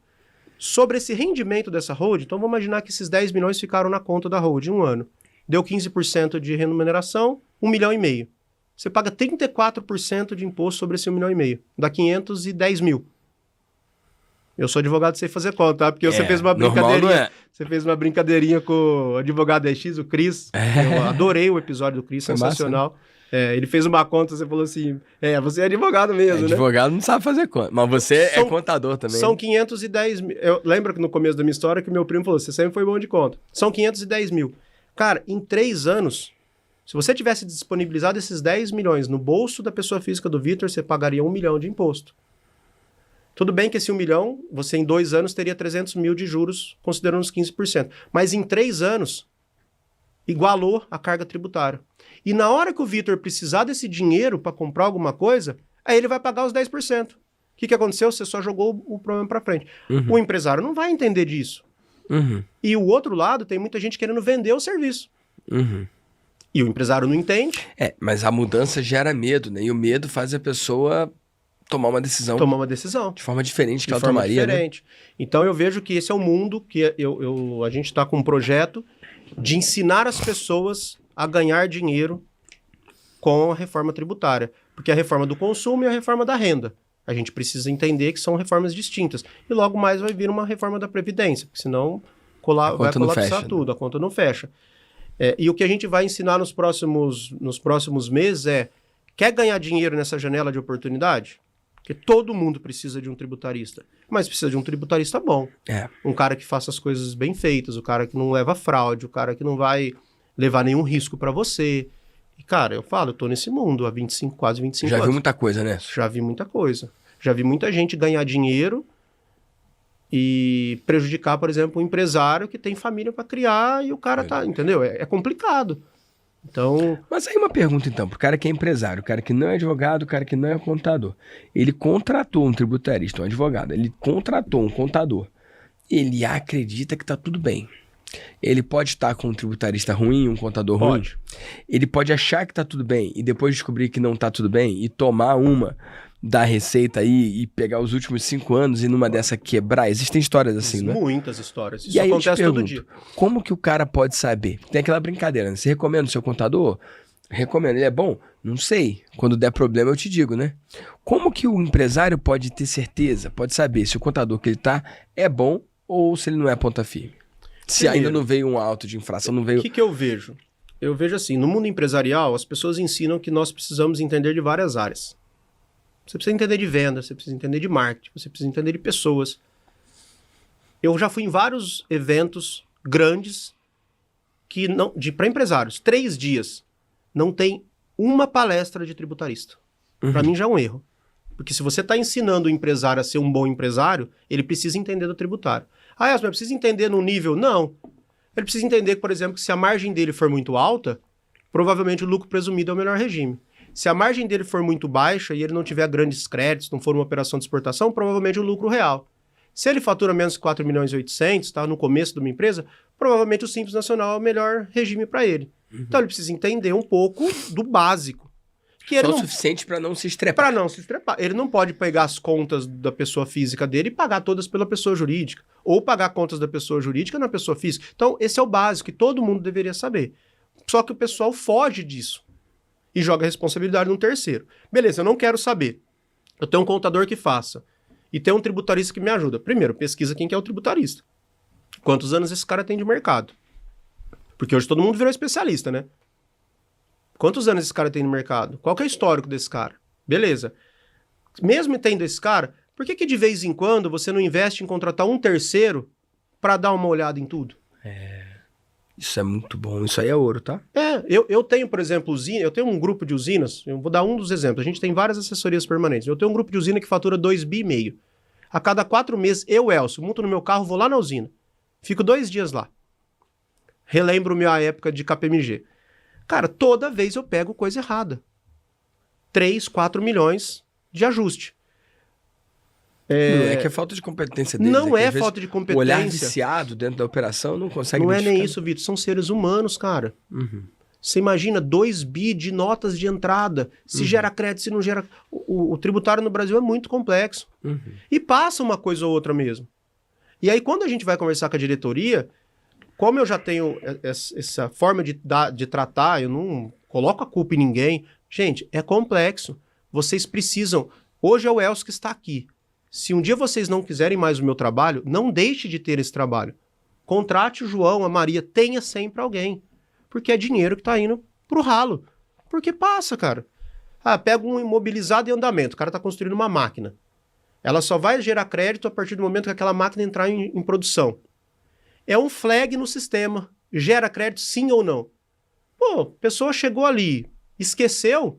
Sobre esse rendimento dessa holding, então vamos imaginar que esses 10 milhões ficaram na conta da holding um ano. Deu 15% de remuneração, 1,5 milhão. Você paga 34% de imposto sobre esse 1,5 milhão. Dá 510 mil. Eu sou advogado, sei fazer conta, tá? Porque você fez uma brincadeirinha. Você fez uma brincadeirinha com o advogado EX, o Cris. Eu adorei o episódio do Cris, sensacional. Massa, né? Ele fez uma conta, você falou assim, você é advogado mesmo, né? Advogado não sabe fazer conta, mas você é contador também. São 510 mil. Eu lembro que no começo da minha história que meu primo falou, você sempre foi bom de conta. São 510 mil. Cara, em 3 anos, se você tivesse disponibilizado esses 10 milhões no bolso da pessoa física do Vitor, você pagaria 1 milhão de imposto. Tudo bem que esse 1 milhão, você em 2 anos teria 300 mil de juros, considerando os 15%. Mas em 3 anos, igualou a carga tributária. E na hora que o Vitor precisar desse dinheiro para comprar alguma coisa, aí ele vai pagar os 10%. O que aconteceu? Você só jogou o problema para frente. O empresário não vai entender disso. E o outro lado, tem muita gente querendo vender o serviço. E o empresário não entende. Mas a mudança gera medo, né? E o medo faz a pessoa tomar uma decisão. De forma diferente que ela tomaria, diferente. Né? Então eu vejo que esse é o mundo que a gente está com um projeto de ensinar as pessoas a ganhar dinheiro com a reforma tributária. Porque a reforma do consumo e a reforma da renda. A gente precisa entender que são reformas distintas. E logo mais vai vir uma reforma da Previdência, porque senão vai colapsar tudo, a conta não fecha. E o que a gente vai ensinar nos próximos meses quer ganhar dinheiro nessa janela de oportunidade? Porque todo mundo precisa de um tributarista. Mas precisa de um tributarista bom. Um cara que faça as coisas bem feitas, o cara que não leva fraude, o cara que não vai levar nenhum risco para você. E, cara, eu tô nesse mundo há quase 25 anos. Já viu muita coisa, né? Já vi muita coisa. Já vi muita gente ganhar dinheiro e prejudicar, por exemplo, um empresário que tem família para criar e o cara tá, entendeu? É complicado. Então... Mas aí uma pergunta então, pro cara que é empresário, o cara que não é advogado, o cara que não é contador. Ele contratou um tributarista, um advogado, ele contratou um contador. Ele acredita que tá tudo bem. Ele pode estar com um tributarista ruim, um contador ruim. Ele pode achar que tá tudo bem e depois descobrir que não tá tudo bem e tomar uma da Receita aí e pegar os últimos 5 anos e numa dessa quebrar. Existem histórias assim, né? Muitas histórias. Isso e aí acontece todo dia. Como que o cara pode saber? Tem aquela brincadeira, né? Você recomenda o seu contador? Recomendo. Ele é bom? Não sei. Quando der problema eu te digo, né? Como que o empresário pode ter certeza, pode saber se o contador que ele tá é bom ou se ele não é ponta firme? Se ainda não veio um auto de infração, não veio... O que eu vejo? Eu vejo assim, no mundo empresarial, as pessoas ensinam que nós precisamos entender de várias áreas. Você precisa entender de venda, você precisa entender de marketing, você precisa entender de pessoas. Eu já fui em vários eventos grandes que não, para empresários, 3 dias, não tem uma palestra de tributarista. Para mim já é um erro. Porque se você está ensinando o empresário a ser um bom empresário, ele precisa entender do tributário. Ah, mas precisa entender no nível? Não. Ele precisa entender, por exemplo, que se a margem dele for muito alta, provavelmente o lucro presumido é o melhor regime. Se a margem dele for muito baixa e ele não tiver grandes créditos, não for uma operação de exportação, provavelmente o lucro real. Se ele fatura menos de 4 milhões e 800, está no começo de uma empresa, provavelmente o Simples Nacional é o melhor regime para ele. Então ele precisa entender um pouco do básico. Que Só o suficiente para não se estrepar. Para não se estrepar. Ele não pode pegar as contas da pessoa física dele e pagar todas pela pessoa jurídica. Ou pagar contas da pessoa jurídica na pessoa física. Então esse é o básico que todo mundo deveria saber. Só que o pessoal foge disso. E joga a responsabilidade no terceiro. Beleza, eu não quero saber. Eu tenho um contador que faça. E tem um tributarista que me ajuda. Primeiro, pesquisa quem que é o tributarista. Quantos anos esse cara tem de mercado? Porque hoje todo mundo virou especialista, né? Quantos anos esse cara tem no mercado? Qual que é o histórico desse cara? Beleza. Mesmo tendo esse cara, por que de vez em quando você não investe em contratar um terceiro para dar uma olhada em tudo? Isso é muito bom, isso aí é ouro, tá? Eu tenho, por exemplo, usina, eu tenho um grupo de usinas, eu vou dar um dos exemplos, a gente tem várias assessorias permanentes, eu tenho um grupo de usina que fatura 2,5 bi. A cada 4 meses, eu, Elcio, monto no meu carro, vou lá na usina, fico 2 dias lá, relembro minha época de KPMG. Cara, toda vez eu pego coisa errada, 3, 4 milhões de ajuste. É que é falta de competência deles. Não é falta de competência. O olhar viciado dentro da operação não consegue Não é nem isso, Vitor. São seres humanos, cara. Você imagina 2 bi de notas de entrada. Se gera crédito, se não gera... O tributário no Brasil é muito complexo. E passa uma coisa ou outra mesmo. E aí, quando a gente vai conversar com a diretoria, como eu já tenho essa forma de tratar, eu não coloco a culpa em ninguém. Gente, é complexo. Vocês precisam... Hoje é o Elcio que está aqui. Se um dia vocês não quiserem mais o meu trabalho, não deixe de ter esse trabalho. Contrate o João, a Maria, tenha sempre alguém. Porque é dinheiro que está indo pro ralo. Porque passa, cara. Pega um imobilizado em andamento, o cara está construindo uma máquina. Ela só vai gerar crédito a partir do momento que aquela máquina entrar em produção. É um flag no sistema. Gera crédito sim ou não? Pô, a pessoa chegou ali, esqueceu,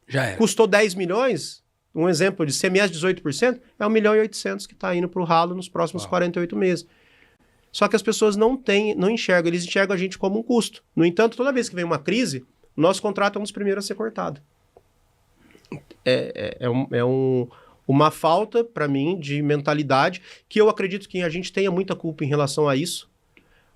já era. Custou 10 milhões... Um exemplo de CMS 18%, é 1,8 milhão que está indo para o ralo nos próximos 48 meses. Só que as pessoas não enxergam, eles enxergam a gente como um custo. No entanto, toda vez que vem uma crise, o nosso contrato é um dos primeiros a ser cortado. Uma falta, para mim, de mentalidade, que eu acredito que a gente tenha muita culpa em relação a isso,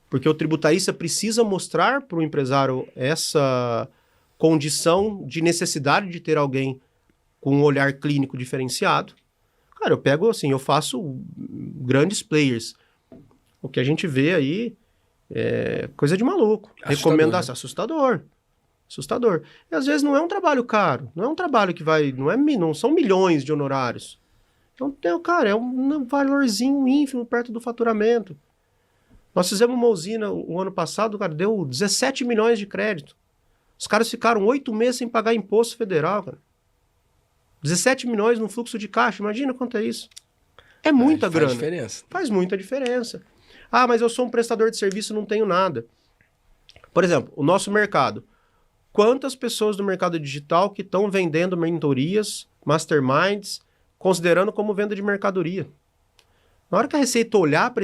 porque o tributarista precisa mostrar para o empresário essa condição de necessidade de ter alguém com um olhar clínico diferenciado. Cara, eu pego assim, eu faço grandes players. O que a gente vê aí é coisa de maluco. Recomendação, assustador. Assustador. E às vezes não é um trabalho caro, não é um trabalho que vai, não são milhões de honorários. Então, cara, é um valorzinho ínfimo perto do faturamento. Nós fizemos uma usina o ano passado, cara, deu 17 milhões de crédito. Os caras ficaram 8 meses sem pagar imposto federal, cara. 17 milhões no fluxo de caixa, imagina quanto é isso. É muita grana. Faz diferença. Faz muita diferença. Ah, mas eu sou um prestador de serviço e não tenho nada. Por exemplo, o nosso mercado. Quantas pessoas do mercado digital que estão vendendo mentorias, masterminds, considerando como venda de mercadoria? Na hora que a Receita olhar para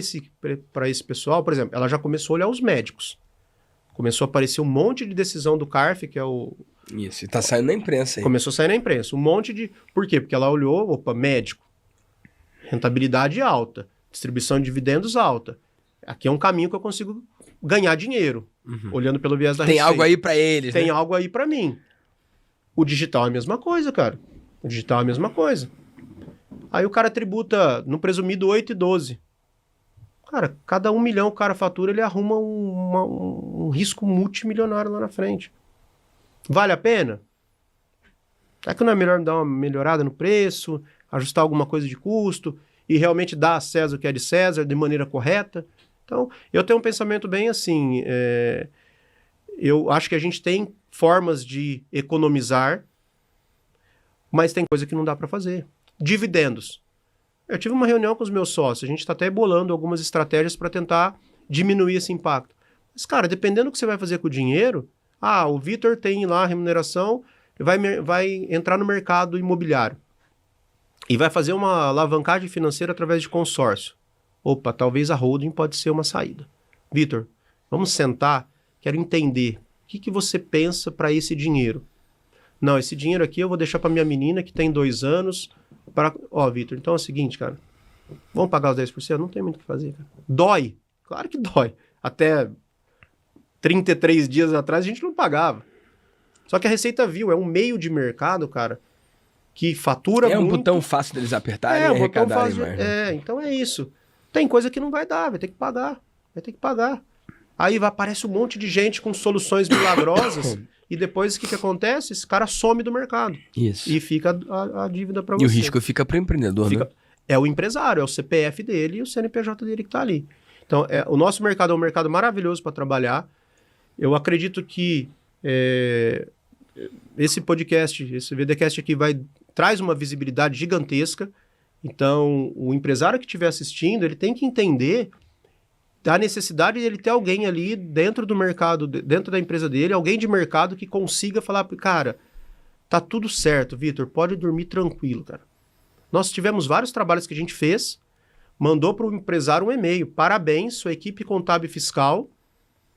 esse pessoal, por exemplo, ela já começou a olhar os médicos. Começou a aparecer um monte de decisão do CARF, que é o... Isso, e tá saindo na imprensa aí. Começou a sair na imprensa. Um monte de... Por quê? Porque ela olhou, opa, médico. Rentabilidade alta. Distribuição de dividendos alta. Aqui é um caminho que eu consigo ganhar dinheiro. Olhando pelo viés da Receita. Tem algo aí pra eles, Tem né? algo aí pra mim. O digital é a mesma coisa, cara. O digital é a mesma coisa. Aí o cara tributa no presumido 8 e 12. Cara, cada 1 milhão o cara fatura, ele arruma um risco multimilionário lá na frente. Vale a pena? É que não é melhor dar uma melhorada no preço, ajustar alguma coisa de custo e realmente dar a César o que é de César de maneira correta? Então, eu tenho um pensamento bem assim, eu acho que a gente tem formas de economizar, mas tem coisa que não dá para fazer. Dividendos. Eu tive uma reunião com os meus sócios, a gente está até bolando algumas estratégias para tentar diminuir esse impacto. Mas, cara, dependendo do que você vai fazer com o dinheiro, o Vitor tem lá a remuneração, vai entrar no mercado imobiliário e vai fazer uma alavancagem financeira através de consórcio. Opa, talvez a holding pode ser uma saída. Vitor, vamos sentar, quero entender o que você pensa para esse dinheiro. Não, esse dinheiro aqui eu vou deixar para minha menina que tem 2 anos. Vitor, então é o seguinte, cara. Vamos pagar os 10%? Não tem muito o que fazer, cara. Dói? Claro que dói. Até 33 dias atrás a gente não pagava. Só que a Receita viu, é um meio de mercado, cara, que fatura muito. É um botão fácil deles apertarem e arrecadarem mais. Né? Então é isso. Tem coisa que não vai dar, vai ter que pagar. Vai ter que pagar. Aí aparece um monte de gente com soluções milagrosas e depois o que acontece? Esse cara some do mercado. Isso. E fica a dívida para você. E o risco fica para o empreendedor, né? É o empresário, é o CPF dele e o CNPJ dele que está ali. Então, o nosso mercado é um mercado maravilhoso para trabalhar. Eu acredito que esse podcast, esse VDcast aqui traz uma visibilidade gigantesca. Então, o empresário que estiver assistindo, ele tem que entender da necessidade de ele ter alguém ali dentro do mercado, dentro da empresa dele, alguém de mercado que consiga falar, cara, tá tudo certo, Vitor, pode dormir tranquilo, cara. Nós tivemos vários trabalhos que a gente fez, mandou para o empresário um e-mail, parabéns, sua equipe contábil e fiscal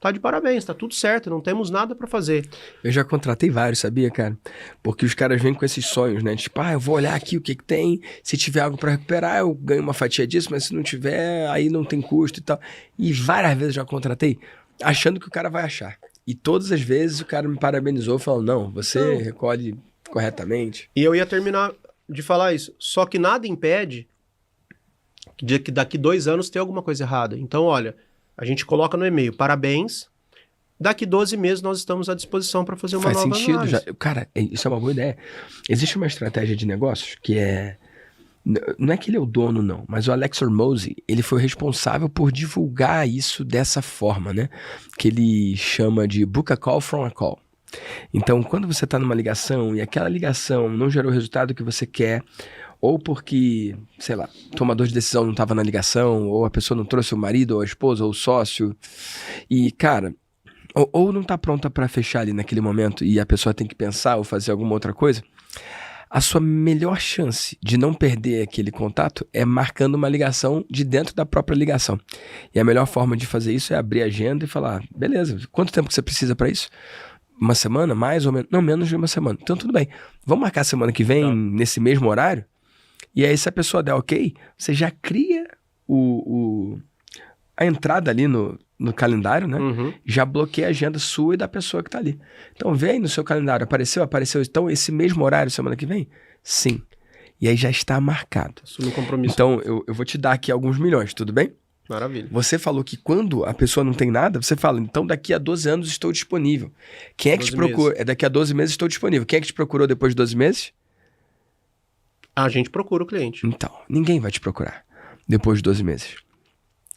tá de parabéns, tá tudo certo, não temos nada para fazer. Eu já contratei vários, sabia, cara? Porque os caras vêm com esses sonhos, né? Tipo, eu vou olhar aqui o que tem, se tiver algo para recuperar, eu ganho uma fatia disso, mas se não tiver, aí não tem custo e tal. E várias vezes eu já contratei, achando que o cara vai achar. E todas as vezes o cara me parabenizou, falou, não, você recolhe corretamente. E eu ia terminar de falar isso, só que nada impede que daqui 2 anos tenha alguma coisa errada. Então, olha, a gente coloca no e-mail, parabéns, daqui 12 meses nós estamos à disposição para fazer uma nova análise. Faz sentido. Cara, isso é uma boa ideia. Existe uma estratégia de negócios que não é que ele é o dono, não, mas o Alex Hormozi, ele foi responsável por divulgar isso dessa forma, né? Que ele chama de book a call from a call. Então, quando você está numa ligação e aquela ligação não gerou o resultado que você quer, ou porque, sei lá, o tomador de decisão não estava na ligação, ou a pessoa não trouxe o marido, ou a esposa, ou o sócio, e, cara, ou não está pronta para fechar ali naquele momento e a pessoa tem que pensar ou fazer alguma outra coisa, a sua melhor chance de não perder aquele contato é marcando uma ligação de dentro da própria ligação. E a melhor forma de fazer isso é abrir a agenda e falar, beleza, quanto tempo que você precisa para isso? 1 semana, mais ou menos? Não, menos de 1 semana. Então, tudo bem. Vamos marcar a semana que vem, nesse mesmo horário? E aí, se a pessoa der ok, você já cria a entrada ali no calendário, né? Uhum. Já bloqueia a agenda sua e da pessoa que tá ali. Então, vê aí no seu calendário. Apareceu. Então, esse mesmo horário, semana que vem? Sim. E aí já está marcado. Assume o compromisso. Então, eu vou te dar aqui alguns milhões, tudo bem? Maravilha. Você falou que quando a pessoa não tem nada, você fala, então daqui a 12 anos estou disponível. Quem é que te procura? Daqui a 12 meses estou disponível. Quem é que te procurou depois de 12 meses? A gente procura o cliente. Então, ninguém vai te procurar depois de 12 meses.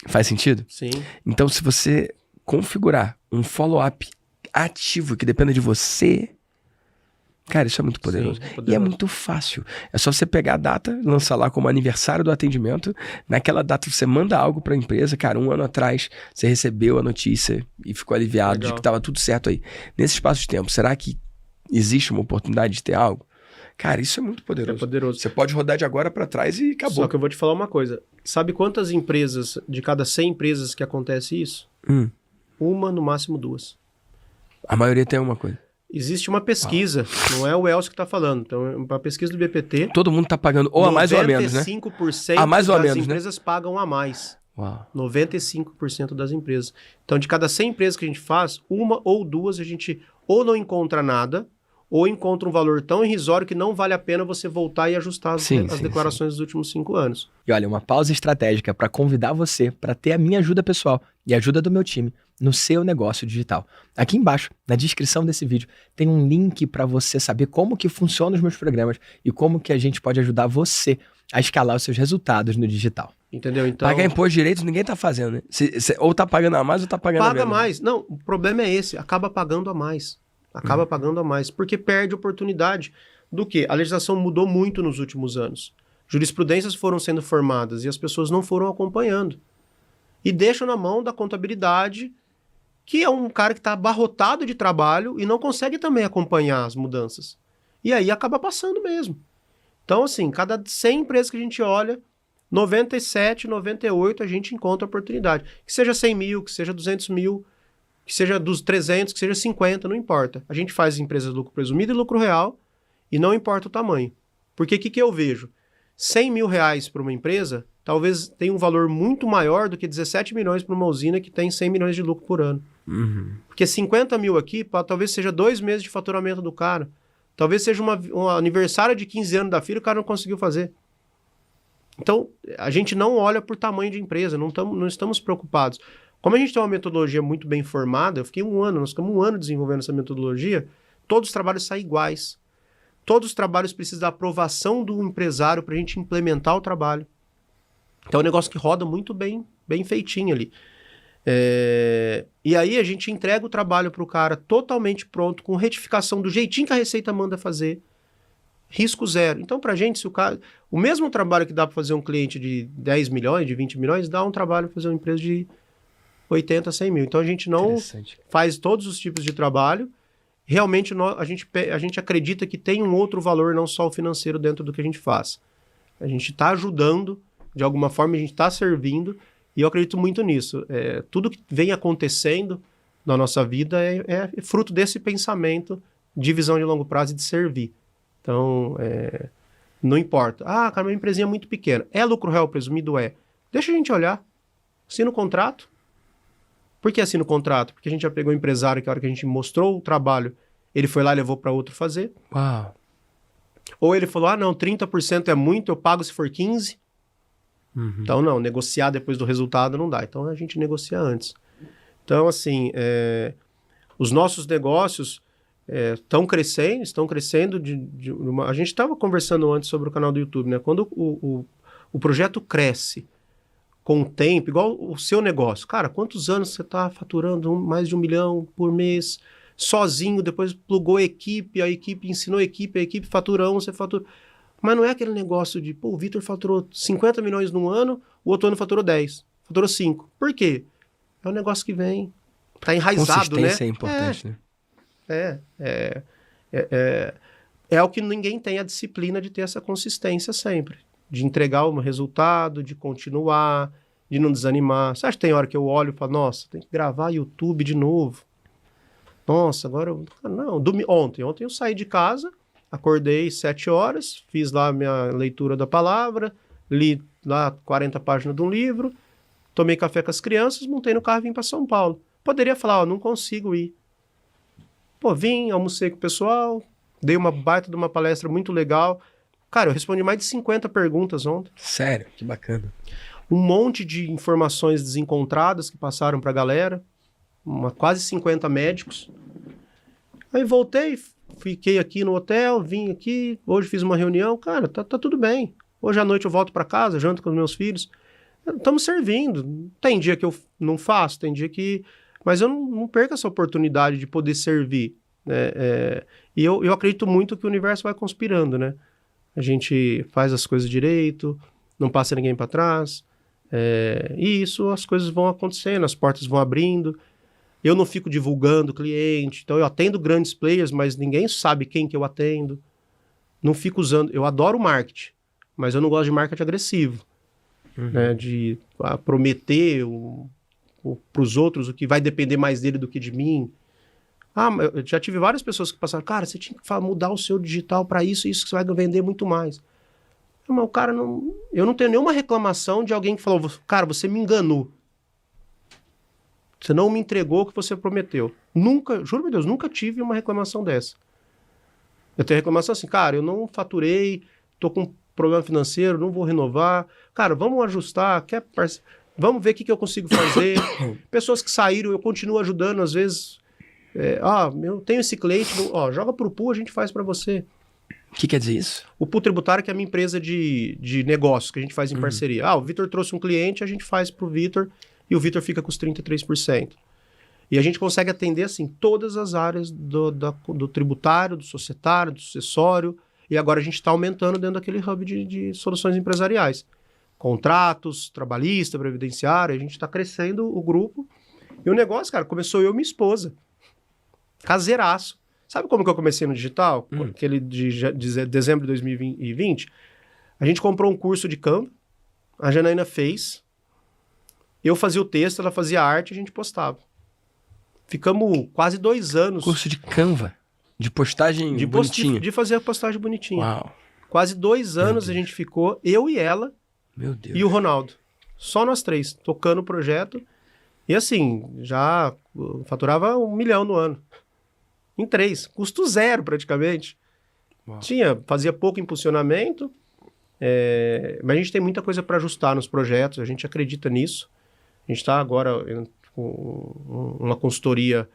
Faz sentido? Sim. Então, se você configurar um follow-up ativo que dependa de você, Cara, isso é muito poderoso. Sim, é E é poderoso. muito fácil. É só você pegar a data, lançar lá como aniversário do atendimento. Naquela data você manda algo para a empresa. Cara, 1 ano atrás você recebeu a notícia e ficou aliviado de Legal. que estava tudo certo aí. Nesse espaço de tempo, será que existe uma oportunidade de ter algo? Cara, isso é muito É poderoso. poderoso. Você pode rodar de agora para trás e acabou. Só que eu vou te falar uma coisa. Sabe quantas empresas, de cada 100 empresas que acontece isso? Uma, no máximo 2. A maioria tem uma coisa. Existe uma pesquisa, não é o Elcio que está falando. Então, é uma pesquisa do BPT. Todo mundo tá pagando ou a mais ou a menos, né? 95% A mais ou a das menos, né? empresas pagam a mais. Uau. 95% das empresas. Então, de cada 100 empresas que a gente faz, uma ou duas a gente ou não encontra nada, ou encontra um valor tão irrisório que não vale a pena você voltar e ajustar as Sim, declarações dos últimos 5 anos. E olha, uma pausa estratégica para convidar você para ter a minha ajuda pessoal e a ajuda do meu time no seu negócio digital. Aqui embaixo, na descrição desse vídeo, tem um link para você saber como que funcionam os meus programas e como que a gente pode ajudar você a escalar os seus resultados no digital. Entendeu? Então, Pagar imposto direito ninguém tá fazendo, né? Ou tá pagando a mais ou tá pagando a paga menos. mais. Não, o problema é esse, acaba pagando a mais. Acaba pagando a mais, porque perde oportunidade do quê? A legislação mudou muito nos últimos anos. Jurisprudências foram sendo formadas e as pessoas não foram acompanhando. E deixam na mão da contabilidade, que é um cara que está abarrotado de trabalho e não consegue também acompanhar as mudanças. E aí acaba passando mesmo. Então, assim, cada 100 empresas que a gente olha, 97, 98 a gente encontra oportunidade. Que seja 100 mil, que seja 200 mil, que seja dos 300, que seja 50, não importa. A gente faz empresas de lucro presumido e lucro real e não importa o tamanho. Porque o que eu vejo? 100 mil reais para uma empresa, talvez tenha um valor muito maior do que 17 milhões para uma usina que tem 100 milhões de lucro por ano. Porque 50 mil aqui, talvez seja 2 meses de faturamento do cara. Talvez seja um aniversário de 15 anos da filha, o cara não conseguiu fazer. Então, a gente não olha por tamanho de empresa, não estamos preocupados. Como a gente tem uma metodologia muito bem formada, nós ficamos 1 ano desenvolvendo essa metodologia, todos os trabalhos saem iguais. Todos os trabalhos precisam da aprovação do empresário para a gente implementar o trabalho. Então é um negócio que roda muito bem feitinho ali. E aí a gente entrega o trabalho para o cara totalmente pronto, com retificação do jeitinho que a Receita manda fazer. Risco zero. Então, para a gente, o mesmo trabalho que dá para fazer um cliente de 10 milhões, de 20 milhões, dá um trabalho para fazer uma empresa de 80, 100 mil. Então, a gente não faz todos os tipos de trabalho. Realmente, a gente acredita que tem um outro valor, não só o financeiro, dentro do que a gente faz. A gente está ajudando, de alguma forma, a gente está servindo, e eu acredito muito nisso. Tudo que vem acontecendo na nossa vida é fruto desse pensamento de visão de longo prazo e de servir. Então, não importa. Ah, cara, uma empresinha muito pequena. É lucro real presumido? É. Deixa a gente olhar. Assina o contrato. Por que assina o contrato? Porque a gente já pegou o empresário que a hora que a gente mostrou o trabalho, ele foi lá e levou para outro fazer. Uau. Ou ele falou, não, 30% é muito, eu pago se for 15%. Então, não, negociar depois do resultado não dá. Então, a gente negocia antes. Então, assim, os nossos negócios estão crescendo. A gente estava conversando antes sobre o canal do YouTube, né? Quando o projeto cresce com o tempo, igual o seu negócio. Cara, quantos anos você está faturando mais de 1 milhão por mês, sozinho, depois plugou a equipe ensinou a equipe fatura 1, você fatura... Mas não é aquele negócio de, o Vitor faturou 50 milhões num ano, o outro ano faturou 10, faturou 5. Por quê? É um negócio que vem, tá enraizado, né? Consistência é importante, né? É o que ninguém tem a disciplina de ter essa consistência sempre. De entregar um resultado, de continuar, de não desanimar. Você acha que tem hora que eu olho e falo, nossa, tem que gravar YouTube de novo. Nossa, agora... Não, ontem eu saí de casa, acordei 7 horas, fiz lá a minha leitura da palavra, li lá 40 páginas de um livro, tomei café com as crianças, montei no carro e vim para São Paulo. Poderia falar, não consigo ir. Vim, almocei com o pessoal, dei uma baita de uma palestra muito legal. Cara, eu respondi mais de 50 perguntas ontem. Sério? Que bacana. Um monte de informações desencontradas que passaram para a galera. Quase 50 médicos. Aí voltei, fiquei aqui no hotel, vim aqui, hoje fiz uma reunião. Cara, tá tudo bem. Hoje à noite eu volto para casa, janto com os meus filhos. Estamos servindo. Tem dia que eu não faço, tem dia que... Mas eu não perco essa oportunidade de poder servir. E eu acredito muito que o universo vai conspirando, né? A gente faz as coisas direito, não passa ninguém para trás, e isso as coisas vão acontecendo, as portas vão abrindo. Eu não fico divulgando cliente, então eu atendo grandes players, mas ninguém sabe quem que eu atendo. Não fico usando, eu adoro marketing, mas eu não gosto de marketing agressivo, né? De prometer para os outros o que vai depender mais dele do que de mim. Eu já tive várias pessoas que passaram, cara, você tinha que mudar o seu digital para isso que você vai vender muito mais. Mas o cara não... Eu não tenho nenhuma reclamação de alguém que falou, cara, você me enganou. Você não me entregou o que você prometeu. Nunca, juro por Deus, nunca tive uma reclamação dessa. Eu tenho reclamação assim, cara, eu não faturei, tô com problema financeiro, não vou renovar. Cara, vamos ajustar, vamos ver o que eu consigo fazer. Pessoas que saíram, eu continuo ajudando, às vezes... eu tenho esse cliente, joga pro pool, a gente faz para você. O que quer dizer isso? O pool tributário que é a minha empresa de negócios, que a gente faz em parceria. O Vitor trouxe um cliente, a gente faz pro Vitor, e o Vitor fica com os 33%. E a gente consegue atender, assim, todas as áreas do tributário, do societário, do sucessório, e agora a gente está aumentando dentro daquele hub de soluções empresariais. Contratos, trabalhista, previdenciário, a gente está crescendo o grupo. E o negócio, cara, começou eu e minha esposa. Caseiraço. Sabe como que eu comecei no digital? Aquele de dezembro de 2020. A gente comprou um curso de Canva, a Janaína fez, eu fazia o texto, ela fazia a arte, a gente postava. Ficamos quase 2 anos... Curso de Canva? De postagem bonitinha? De fazer a postagem bonitinha. Uau. Quase 2 anos a gente ficou, eu e ela, meu Deus, e o Ronaldo. Só nós 3, tocando o projeto. E assim, já faturava 1 milhão no ano. Em 3, custo 0 praticamente. Uau. Fazia pouco impulsionamento, mas a gente tem muita coisa para ajustar nos projetos, a gente acredita nisso. A gente está agora com uma consultoria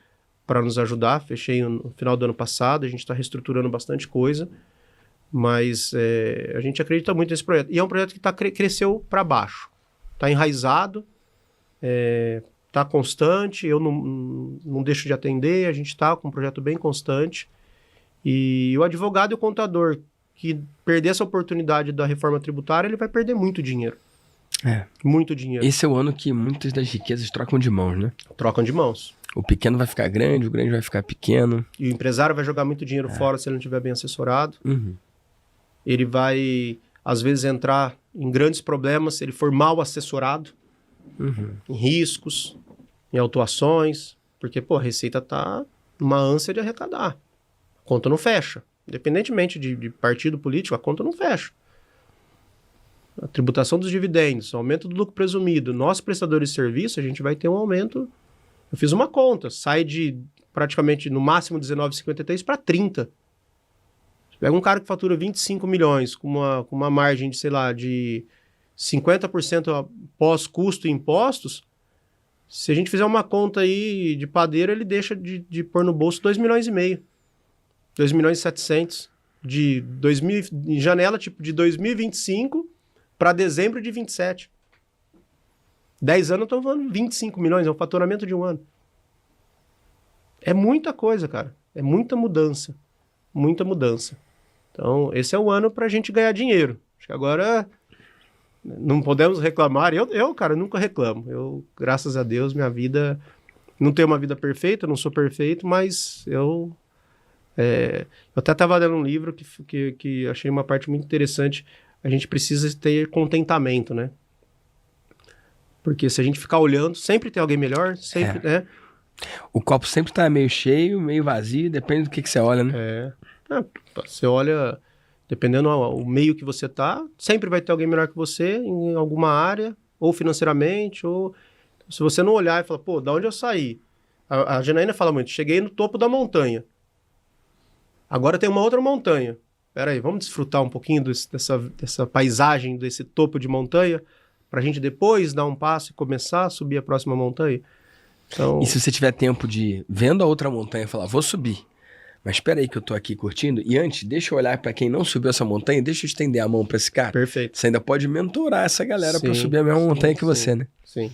para nos ajudar, fechei no final do ano passado, a gente está reestruturando bastante coisa, mas a gente acredita muito nesse projeto. E é um projeto que cresceu para baixo, está enraizado, está constante, eu não deixo de atender, a gente está com um projeto bem constante. E o advogado e o contador que perder essa oportunidade da reforma tributária, ele vai perder muito dinheiro. Muito dinheiro. Esse é o ano que muitas das riquezas trocam de mãos, né? Trocam de mãos. O pequeno vai ficar grande, o grande vai ficar pequeno. E o empresário vai jogar muito dinheiro fora se ele não estiver bem assessorado. Ele vai, às vezes, entrar em grandes problemas se ele for mal assessorado. Em riscos, em autuações, porque, a Receita está numa ânsia de arrecadar. A conta não fecha. Independentemente de partido político, a conta não fecha. A tributação dos dividendos, aumento do lucro presumido, nós prestadores de serviço, a gente vai ter um aumento. Eu fiz uma conta, sai de praticamente no máximo 19,53 para 30. Você pega um cara que fatura 25 milhões com uma margem de, sei lá, de 50% pós-custo e impostos, se a gente fizer uma conta aí de padeiro, ele deixa de pôr no bolso 2 milhões e meio. 2 milhões e 700 em janela tipo de 2025 para dezembro de 27. 10 anos eu estou falando 25 milhões, é o faturamento de um ano. É muita coisa, cara. É muita mudança. Muita mudança. Então, esse é o ano para a gente ganhar dinheiro. Acho que agora não podemos reclamar. Eu, cara, nunca reclamo. Eu, graças a Deus, minha vida... Não tenho uma vida perfeita, não sou perfeito, mas eu até estava lendo um livro que achei uma parte muito interessante. A gente precisa ter contentamento, né? Porque se a gente ficar olhando, sempre tem alguém melhor, sempre, né? O copo sempre tá meio cheio, meio vazio, depende do que você olha, né? Você olha, dependendo do meio que você tá, sempre vai ter alguém melhor que você em alguma área, ou financeiramente, ou... Se você não olhar e falar, da onde eu saí? A Janaína fala muito, cheguei no topo da montanha. Agora tem uma outra montanha. Peraí, vamos desfrutar um pouquinho dessa paisagem, desse topo de montanha, para a gente depois dar um passo e começar a subir a próxima montanha. Então... E se você tiver tempo de, vendo a outra montanha, falar, vou subir, mas espera aí que eu tô aqui curtindo, e antes, deixa eu olhar para quem não subiu essa montanha, deixa eu estender a mão para esse cara. Perfeito. Você ainda pode mentorar essa galera para subir a mesma montanha que você, né? Sim.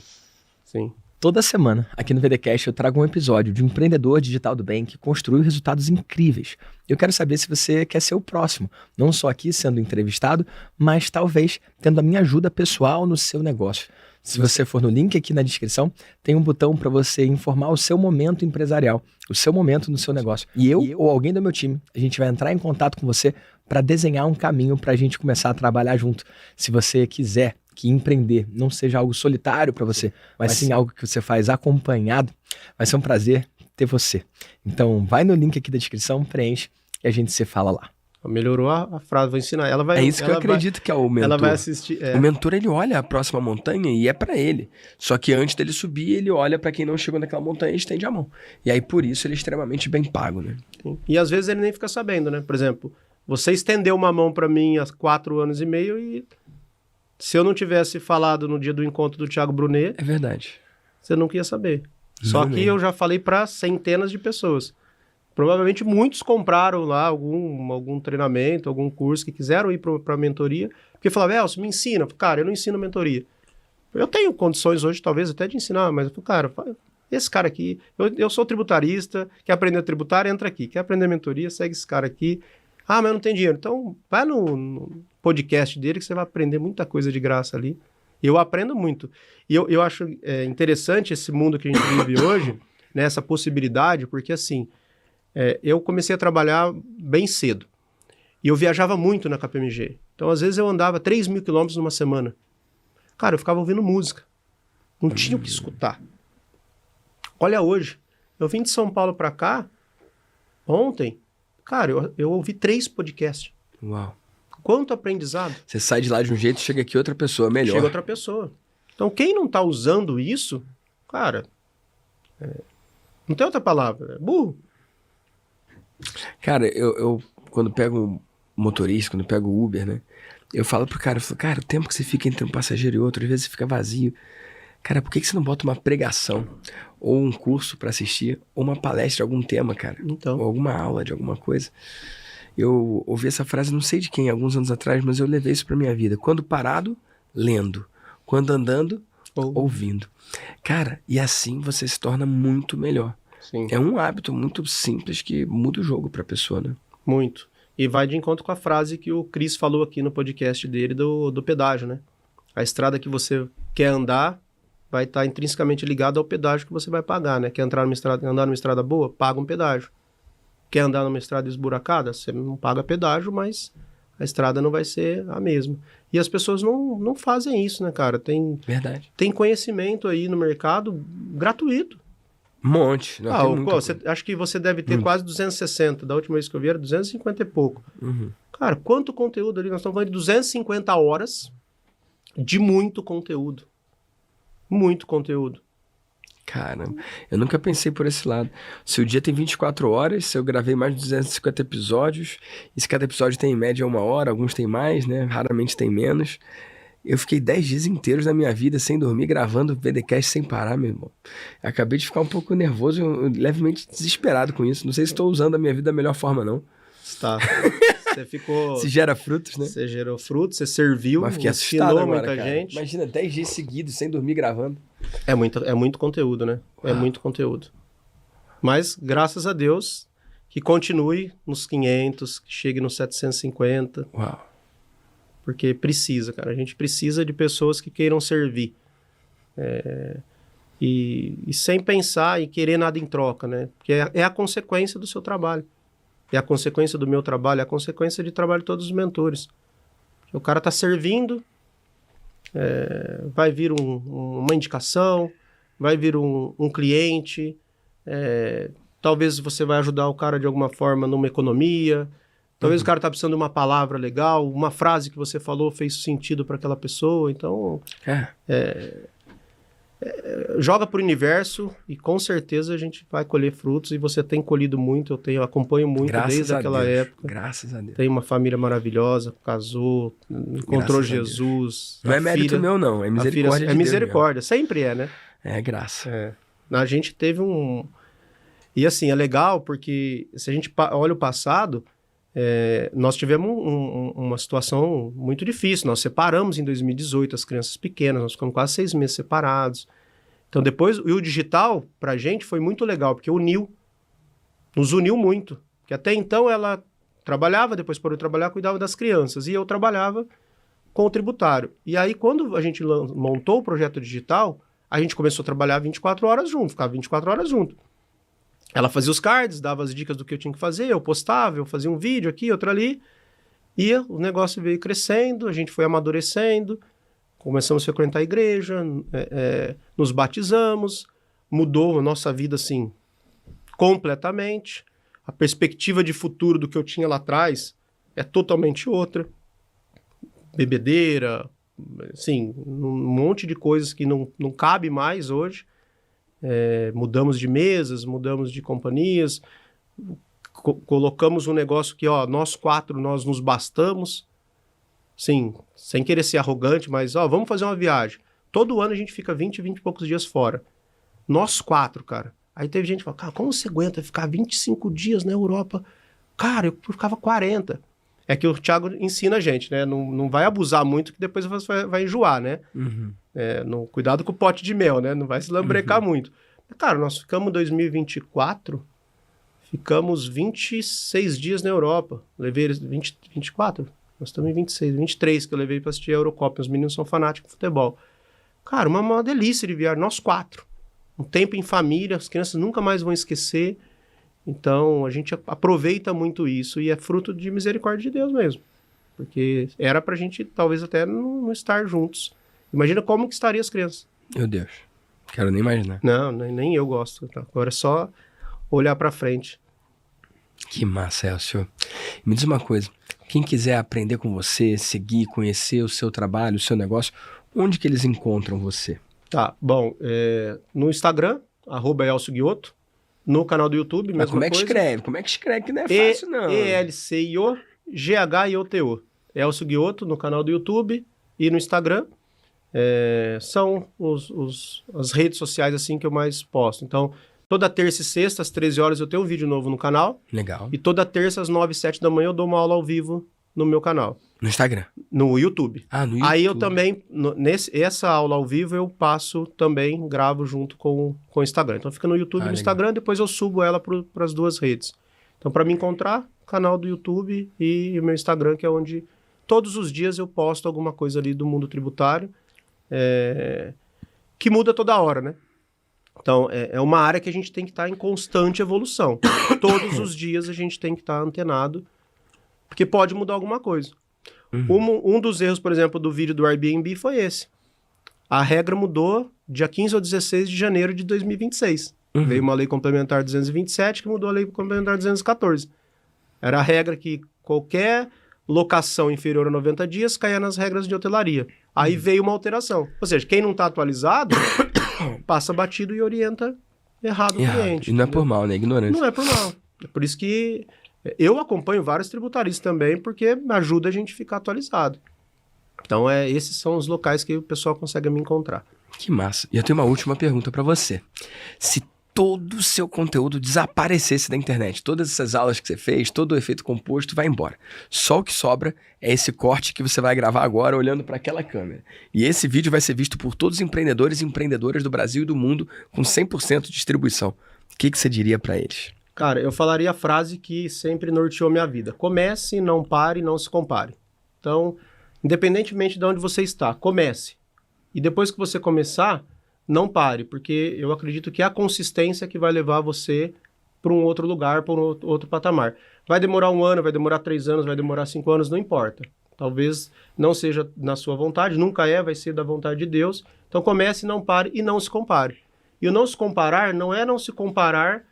Toda semana, aqui no VDcast, eu trago um episódio de um empreendedor digital do bem que construiu resultados incríveis. Eu quero saber se você quer ser o próximo, não só aqui sendo entrevistado, mas talvez tendo a minha ajuda pessoal no seu negócio. Se você for no link aqui na descrição, tem um botão para você informar o seu momento empresarial, o seu momento no seu negócio. E eu ou alguém do meu time, a gente vai entrar em contato com você para desenhar um caminho para a gente começar a trabalhar junto. Se você quiser que empreender não seja algo solitário para você, mas sim algo que você faz acompanhado, vai ser um prazer ter você. Então, vai no link aqui da descrição, preenche e a gente se fala lá. Melhorou a frase, vou ensinar. Ela vai, É isso que eu acredito que é o mentor. Ela vai assistir. O mentor, ele olha a próxima montanha e é pra ele. Só que antes dele subir, ele olha pra quem não chegou naquela montanha e estende a mão. E aí, por isso, ele é extremamente bem pago, né? E às vezes ele nem fica sabendo, né? Por exemplo, você estendeu uma mão pra mim há 4 anos e meio e se eu não tivesse falado no dia do encontro do Thiago Brunet, É verdade. você nunca ia saber. Só que mesmo. eu já falei pra centenas de pessoas. Provavelmente muitos compraram lá algum treinamento, algum curso que quiseram ir para a mentoria, porque falavam, Elcio, me ensina. Eu falei, cara, eu não ensino mentoria. Eu tenho condições hoje, talvez, até de ensinar, mas eu falei, cara, esse cara aqui, eu sou tributarista, quer aprender a tributar, entra aqui. Quer aprender mentoria, segue esse cara aqui. Ah, mas eu não tenho dinheiro. Então, vai no podcast dele que você vai aprender muita coisa de graça ali. Eu aprendo muito. E eu acho interessante esse mundo que a gente vive hoje, né, essa possibilidade, porque assim... eu comecei a trabalhar bem cedo. E eu viajava muito na KPMG. Então, às vezes, eu andava 3.000 quilômetros numa semana. Cara, eu ficava ouvindo música. Não tinha o que escutar. Olha hoje. Eu vim de São Paulo pra cá, ontem. Cara, eu ouvi 3 podcasts. Uau. Quanto aprendizado. Você sai de lá de um jeito e chega aqui outra pessoa, melhor. Chega outra pessoa. Então, quem não tá usando isso, cara... não tem outra palavra. É burro. Cara, eu quando pego um motorista, quando pego o Uber, né? Eu falo pro cara, cara, o tempo que você fica entre um passageiro e outro, às vezes fica vazio. Cara, por que você não bota uma pregação? Ou um curso pra assistir? Ou uma palestra de algum tema, cara? Então. Ou alguma aula de alguma coisa? Eu ouvi essa frase, não sei de quem, alguns anos atrás, mas eu levei isso pra minha vida. Quando parado, lendo. Quando andando, ouvindo. Cara, e assim você se torna muito melhor. Sim. É um hábito muito simples que muda o jogo pra pessoa, né? Muito. E vai de encontro com a frase que o Cris falou aqui no podcast dele do pedágio, né? A estrada que você quer andar vai estar intrinsecamente ligada ao pedágio que você vai pagar, né? Quer andar numa estrada boa? Paga um pedágio. Quer andar numa estrada esburacada? Você não paga pedágio, mas a estrada não vai ser a mesma. E as pessoas não fazem isso, né, cara? Verdade. Tem conhecimento aí no mercado gratuito. Um monte. Não, tem muita coisa. Acho que você deve ter quase 260. Da última vez que eu vi era 250 e pouco. Uhum. Cara, quanto conteúdo ali? Nós estamos falando de 250 horas de muito conteúdo. Muito conteúdo. Caramba, eu nunca pensei por esse lado. Se o dia tem 24 horas, se eu gravei mais de 250 episódios, e se cada episódio tem em média 1 hora, alguns tem mais, né? Raramente tem menos. Eu fiquei 10 dias inteiros da minha vida sem dormir, gravando VDcast sem parar, meu irmão. Acabei de ficar um pouco nervoso, levemente desesperado com isso. Não sei se estou usando a minha vida da melhor forma, não. Está. Você ficou... Se gera frutos, né? Você gerou frutos, você serviu, Mas fiquei assustado ensinou agora, muita cara. gente. Imagina, 10 dias seguidos, sem dormir, gravando. É muito conteúdo, né? É muito conteúdo. Mas, graças a Deus, que continue nos 500, que chegue nos 750. Uau. Porque precisa, cara. A gente precisa de pessoas que queiram servir. E sem pensar e querer nada em troca, né? Porque é a consequência do seu trabalho. É a consequência do meu trabalho, é a consequência de trabalho de todos os mentores. O cara tá servindo, vai vir uma indicação, vai vir um cliente, talvez você vai ajudar o cara de alguma forma numa economia, talvez o cara tá precisando de uma palavra legal, uma frase que você falou fez sentido para aquela pessoa, então joga pro universo e com certeza a gente vai colher frutos e você tem colhido muito, eu acompanho muito desde aquela época. Graças a Deus. Tem uma família maravilhosa, casou, encontrou Jesus. Não é mérito meu, não. É misericórdia de Deus. É misericórdia, sempre é, né? É graça. A gente teve E assim, é legal porque se a gente olha o passado, nós tivemos uma situação muito difícil. Nós separamos em 2018 as crianças pequenas, nós ficamos quase 6 meses separados. Então depois, e o digital, pra gente, foi muito legal, porque nos uniu muito. Porque até então ela trabalhava, depois parou de trabalhar, cuidava das crianças, e eu trabalhava com o tributário. E aí, quando a gente montou o projeto digital, a gente começou a trabalhar 24 horas junto, ficava 24 horas junto. Ela fazia os cards, dava as dicas do que eu tinha que fazer, eu postava, eu fazia um vídeo aqui, outro ali, e o negócio veio crescendo, a gente foi amadurecendo, começamos a frequentar a igreja, nos batizamos, mudou a nossa vida, assim, completamente. A perspectiva de futuro do que eu tinha lá atrás é totalmente outra. Bebedeira, assim, um monte de coisas que não cabe mais hoje. Mudamos de mesas, mudamos de companhias, colocamos um negócio que, ó, nós 4, nós nos bastamos, sim, sem querer ser arrogante, mas, ó, vamos fazer uma viagem. Todo ano a gente fica 20 e poucos dias fora. Nós 4, cara. Aí teve gente que falou, cara, como você aguenta ficar 25 dias na Europa? Cara, eu ficava 40. É que o Thiago ensina a gente, né? Não vai abusar muito, que depois você vai enjoar, né? Uhum. Cuidado com o pote de mel, né? Não vai se lambrecar muito. Cara, nós ficamos em 2024, ficamos 26 dias na Europa. Levei eles 24? Nós estamos em 26, 23 que eu levei para assistir a Eurocopa. Os meninos são fanáticos de futebol. Cara, uma delícia de viagem, nós 4. Um tempo em família, as crianças nunca mais vão esquecer. Então, a gente aproveita muito isso e é fruto de misericórdia de Deus mesmo. Porque era pra gente, talvez, até não estar juntos. Imagina como que estariam as crianças. Meu Deus, quero nem imaginar. Não, nem eu gosto. Tá? Agora é só olhar pra frente. Que massa, Elcio. Me diz uma coisa, quem quiser aprender com você, seguir, conhecer o seu trabalho, o seu negócio, onde que eles encontram você? Tá, bom, no Instagram, @Elcio Guiotto, no canal do YouTube, mesma Mas como é que coisa. escreve? Como é que escreve? Que não é fácil, não. ELCIO-GHIOTO. Elcio Guiotto no canal do YouTube e no Instagram. São as redes sociais assim que eu mais posto. Então, toda terça e sexta, às 13 horas, eu tenho um vídeo novo no canal. Legal. E toda terça, às 9 e 7 da manhã, eu dou uma aula ao vivo no meu canal. No Instagram? No YouTube. Ah, no YouTube. Aí eu também, essa aula ao vivo, eu passo também, gravo junto com o Instagram. Então fica no YouTube e no legal. Instagram, depois eu subo ela para as duas redes. Então, para me encontrar, canal do YouTube e o meu Instagram, que é onde todos os dias eu posto alguma coisa ali do mundo tributário, que muda toda hora, né? Então, é uma área que a gente tem que estar em constante evolução. Todos os dias a gente tem que estar antenado, porque pode mudar alguma coisa. Um dos erros, por exemplo, do vídeo do Airbnb foi esse. A regra mudou dia 15 ou 16 de janeiro de 2026. Veio uma lei complementar 227 que mudou a lei complementar 214. Era a regra que qualquer locação inferior a 90 dias caia nas regras de hotelaria. Aí veio uma alteração. Ou seja, quem não está atualizado passa batido e orienta errado o cliente. E não é por mal, né? Ignorância. Não é por mal. É por isso que eu acompanho vários tributaristas também, porque ajuda a gente a ficar atualizado. Então, esses são os locais que o pessoal consegue me encontrar. Que massa. E eu tenho uma última pergunta para você. Se todo o seu conteúdo desaparecesse da internet, todas essas aulas que você fez, todo o efeito composto vai embora. Só o que sobra é esse corte que você vai gravar agora olhando para aquela câmera. E esse vídeo vai ser visto por todos os empreendedores e empreendedoras do Brasil e do mundo com 100% de distribuição. O que você diria para eles? Cara, eu falaria a frase que sempre norteou minha vida. Comece, não pare, não se compare. Então, independentemente de onde você está, comece. E depois que você começar, não pare, porque eu acredito que é a consistência que vai levar você para um outro lugar, para um outro patamar. Vai demorar 1 ano, vai demorar 3 anos, vai demorar 5 anos, não importa. Talvez não seja na sua vontade, nunca vai ser da vontade de Deus. Então comece, não pare e não se compare. E o não se comparar não é não se comparar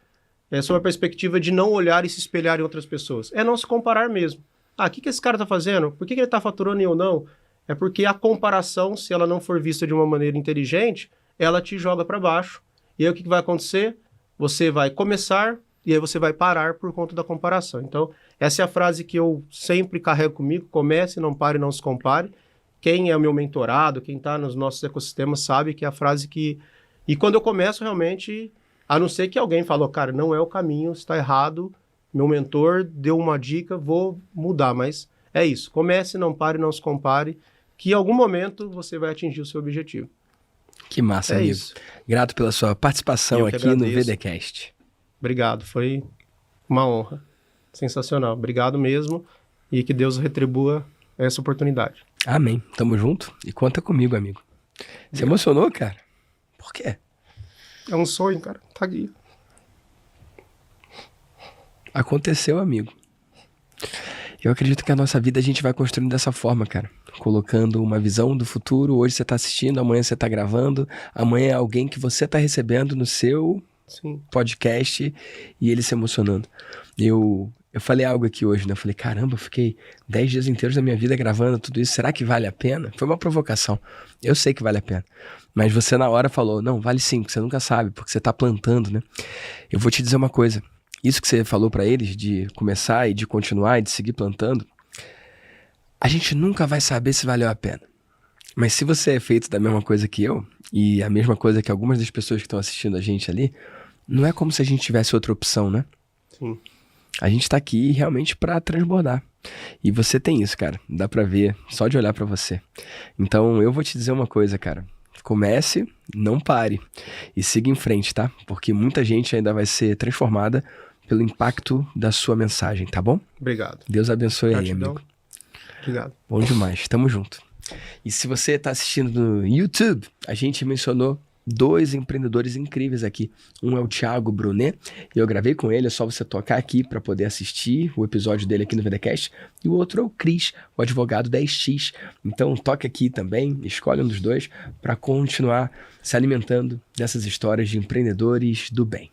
sob a perspectiva de não olhar e se espelhar em outras pessoas. É não se comparar mesmo. O que esse cara está fazendo? Por que ele está faturando e eu não? É porque a comparação, se ela não for vista de uma maneira inteligente, ela te joga para baixo. E aí o que vai acontecer? Você vai começar e aí você vai parar por conta da comparação. Então, essa é a frase que eu sempre carrego comigo. Comece, não pare, não se compare. Quem é o meu mentorado, quem está nos nossos ecossistemas sabe que é a frase que... E quando eu começo realmente, a não ser que alguém falou, cara, não é o caminho, está errado, meu mentor deu uma dica, vou mudar. Mas é isso. Comece, não pare, não se compare, que em algum momento você vai atingir o seu objetivo. Que massa, É amigo. isso. Grato pela sua participação Eu que aqui no agradeço. VDcast. Obrigado, foi uma honra. Sensacional. Obrigado mesmo e que Deus retribua essa oportunidade. Amém. Tamo junto e conta comigo, amigo. Você emocionou, cara? Por quê? É um sonho, cara. Tá aqui. Aconteceu, amigo. Eu acredito que a nossa vida a gente vai construindo dessa forma, cara. Colocando uma visão do futuro. Hoje você tá assistindo, amanhã você tá gravando. Amanhã é alguém que você tá recebendo no seu Sim. podcast e ele se emocionando. Eu falei algo aqui hoje, né? Eu falei, caramba, eu fiquei 10 dias inteiros da minha vida gravando tudo isso. Será que vale a pena? Foi uma provocação. Eu sei que vale a pena. Mas você na hora falou, não, vale sim, porque você nunca sabe, porque você tá plantando, né? Eu vou te dizer uma coisa. Isso que você falou pra eles, de começar e de continuar e de seguir plantando, a gente nunca vai saber se valeu a pena. Mas se você é feito da mesma coisa que eu, e a mesma coisa que algumas das pessoas que estão assistindo a gente ali, não é como se a gente tivesse outra opção, né? Sim. A gente tá aqui realmente pra transbordar. E você tem isso, cara. Dá pra ver, só de olhar pra você. Então, eu vou te dizer uma coisa, cara. Comece, não pare. E siga em frente, tá? Porque muita gente ainda vai ser transformada pelo impacto da sua mensagem, tá bom? Obrigado. Deus abençoe aí, Gratidão. amigo. Obrigado. Bom demais, tamo junto. E se você tá assistindo no YouTube, a gente mencionou 2 empreendedores incríveis aqui. Um é o Thiago Brunet, e eu gravei com ele, é só você tocar aqui para poder assistir o episódio dele aqui no VDcast. E o outro é o Cris, o advogado 10X. Então toque aqui também, escolhe um dos dois para continuar se alimentando dessas histórias de empreendedores do bem.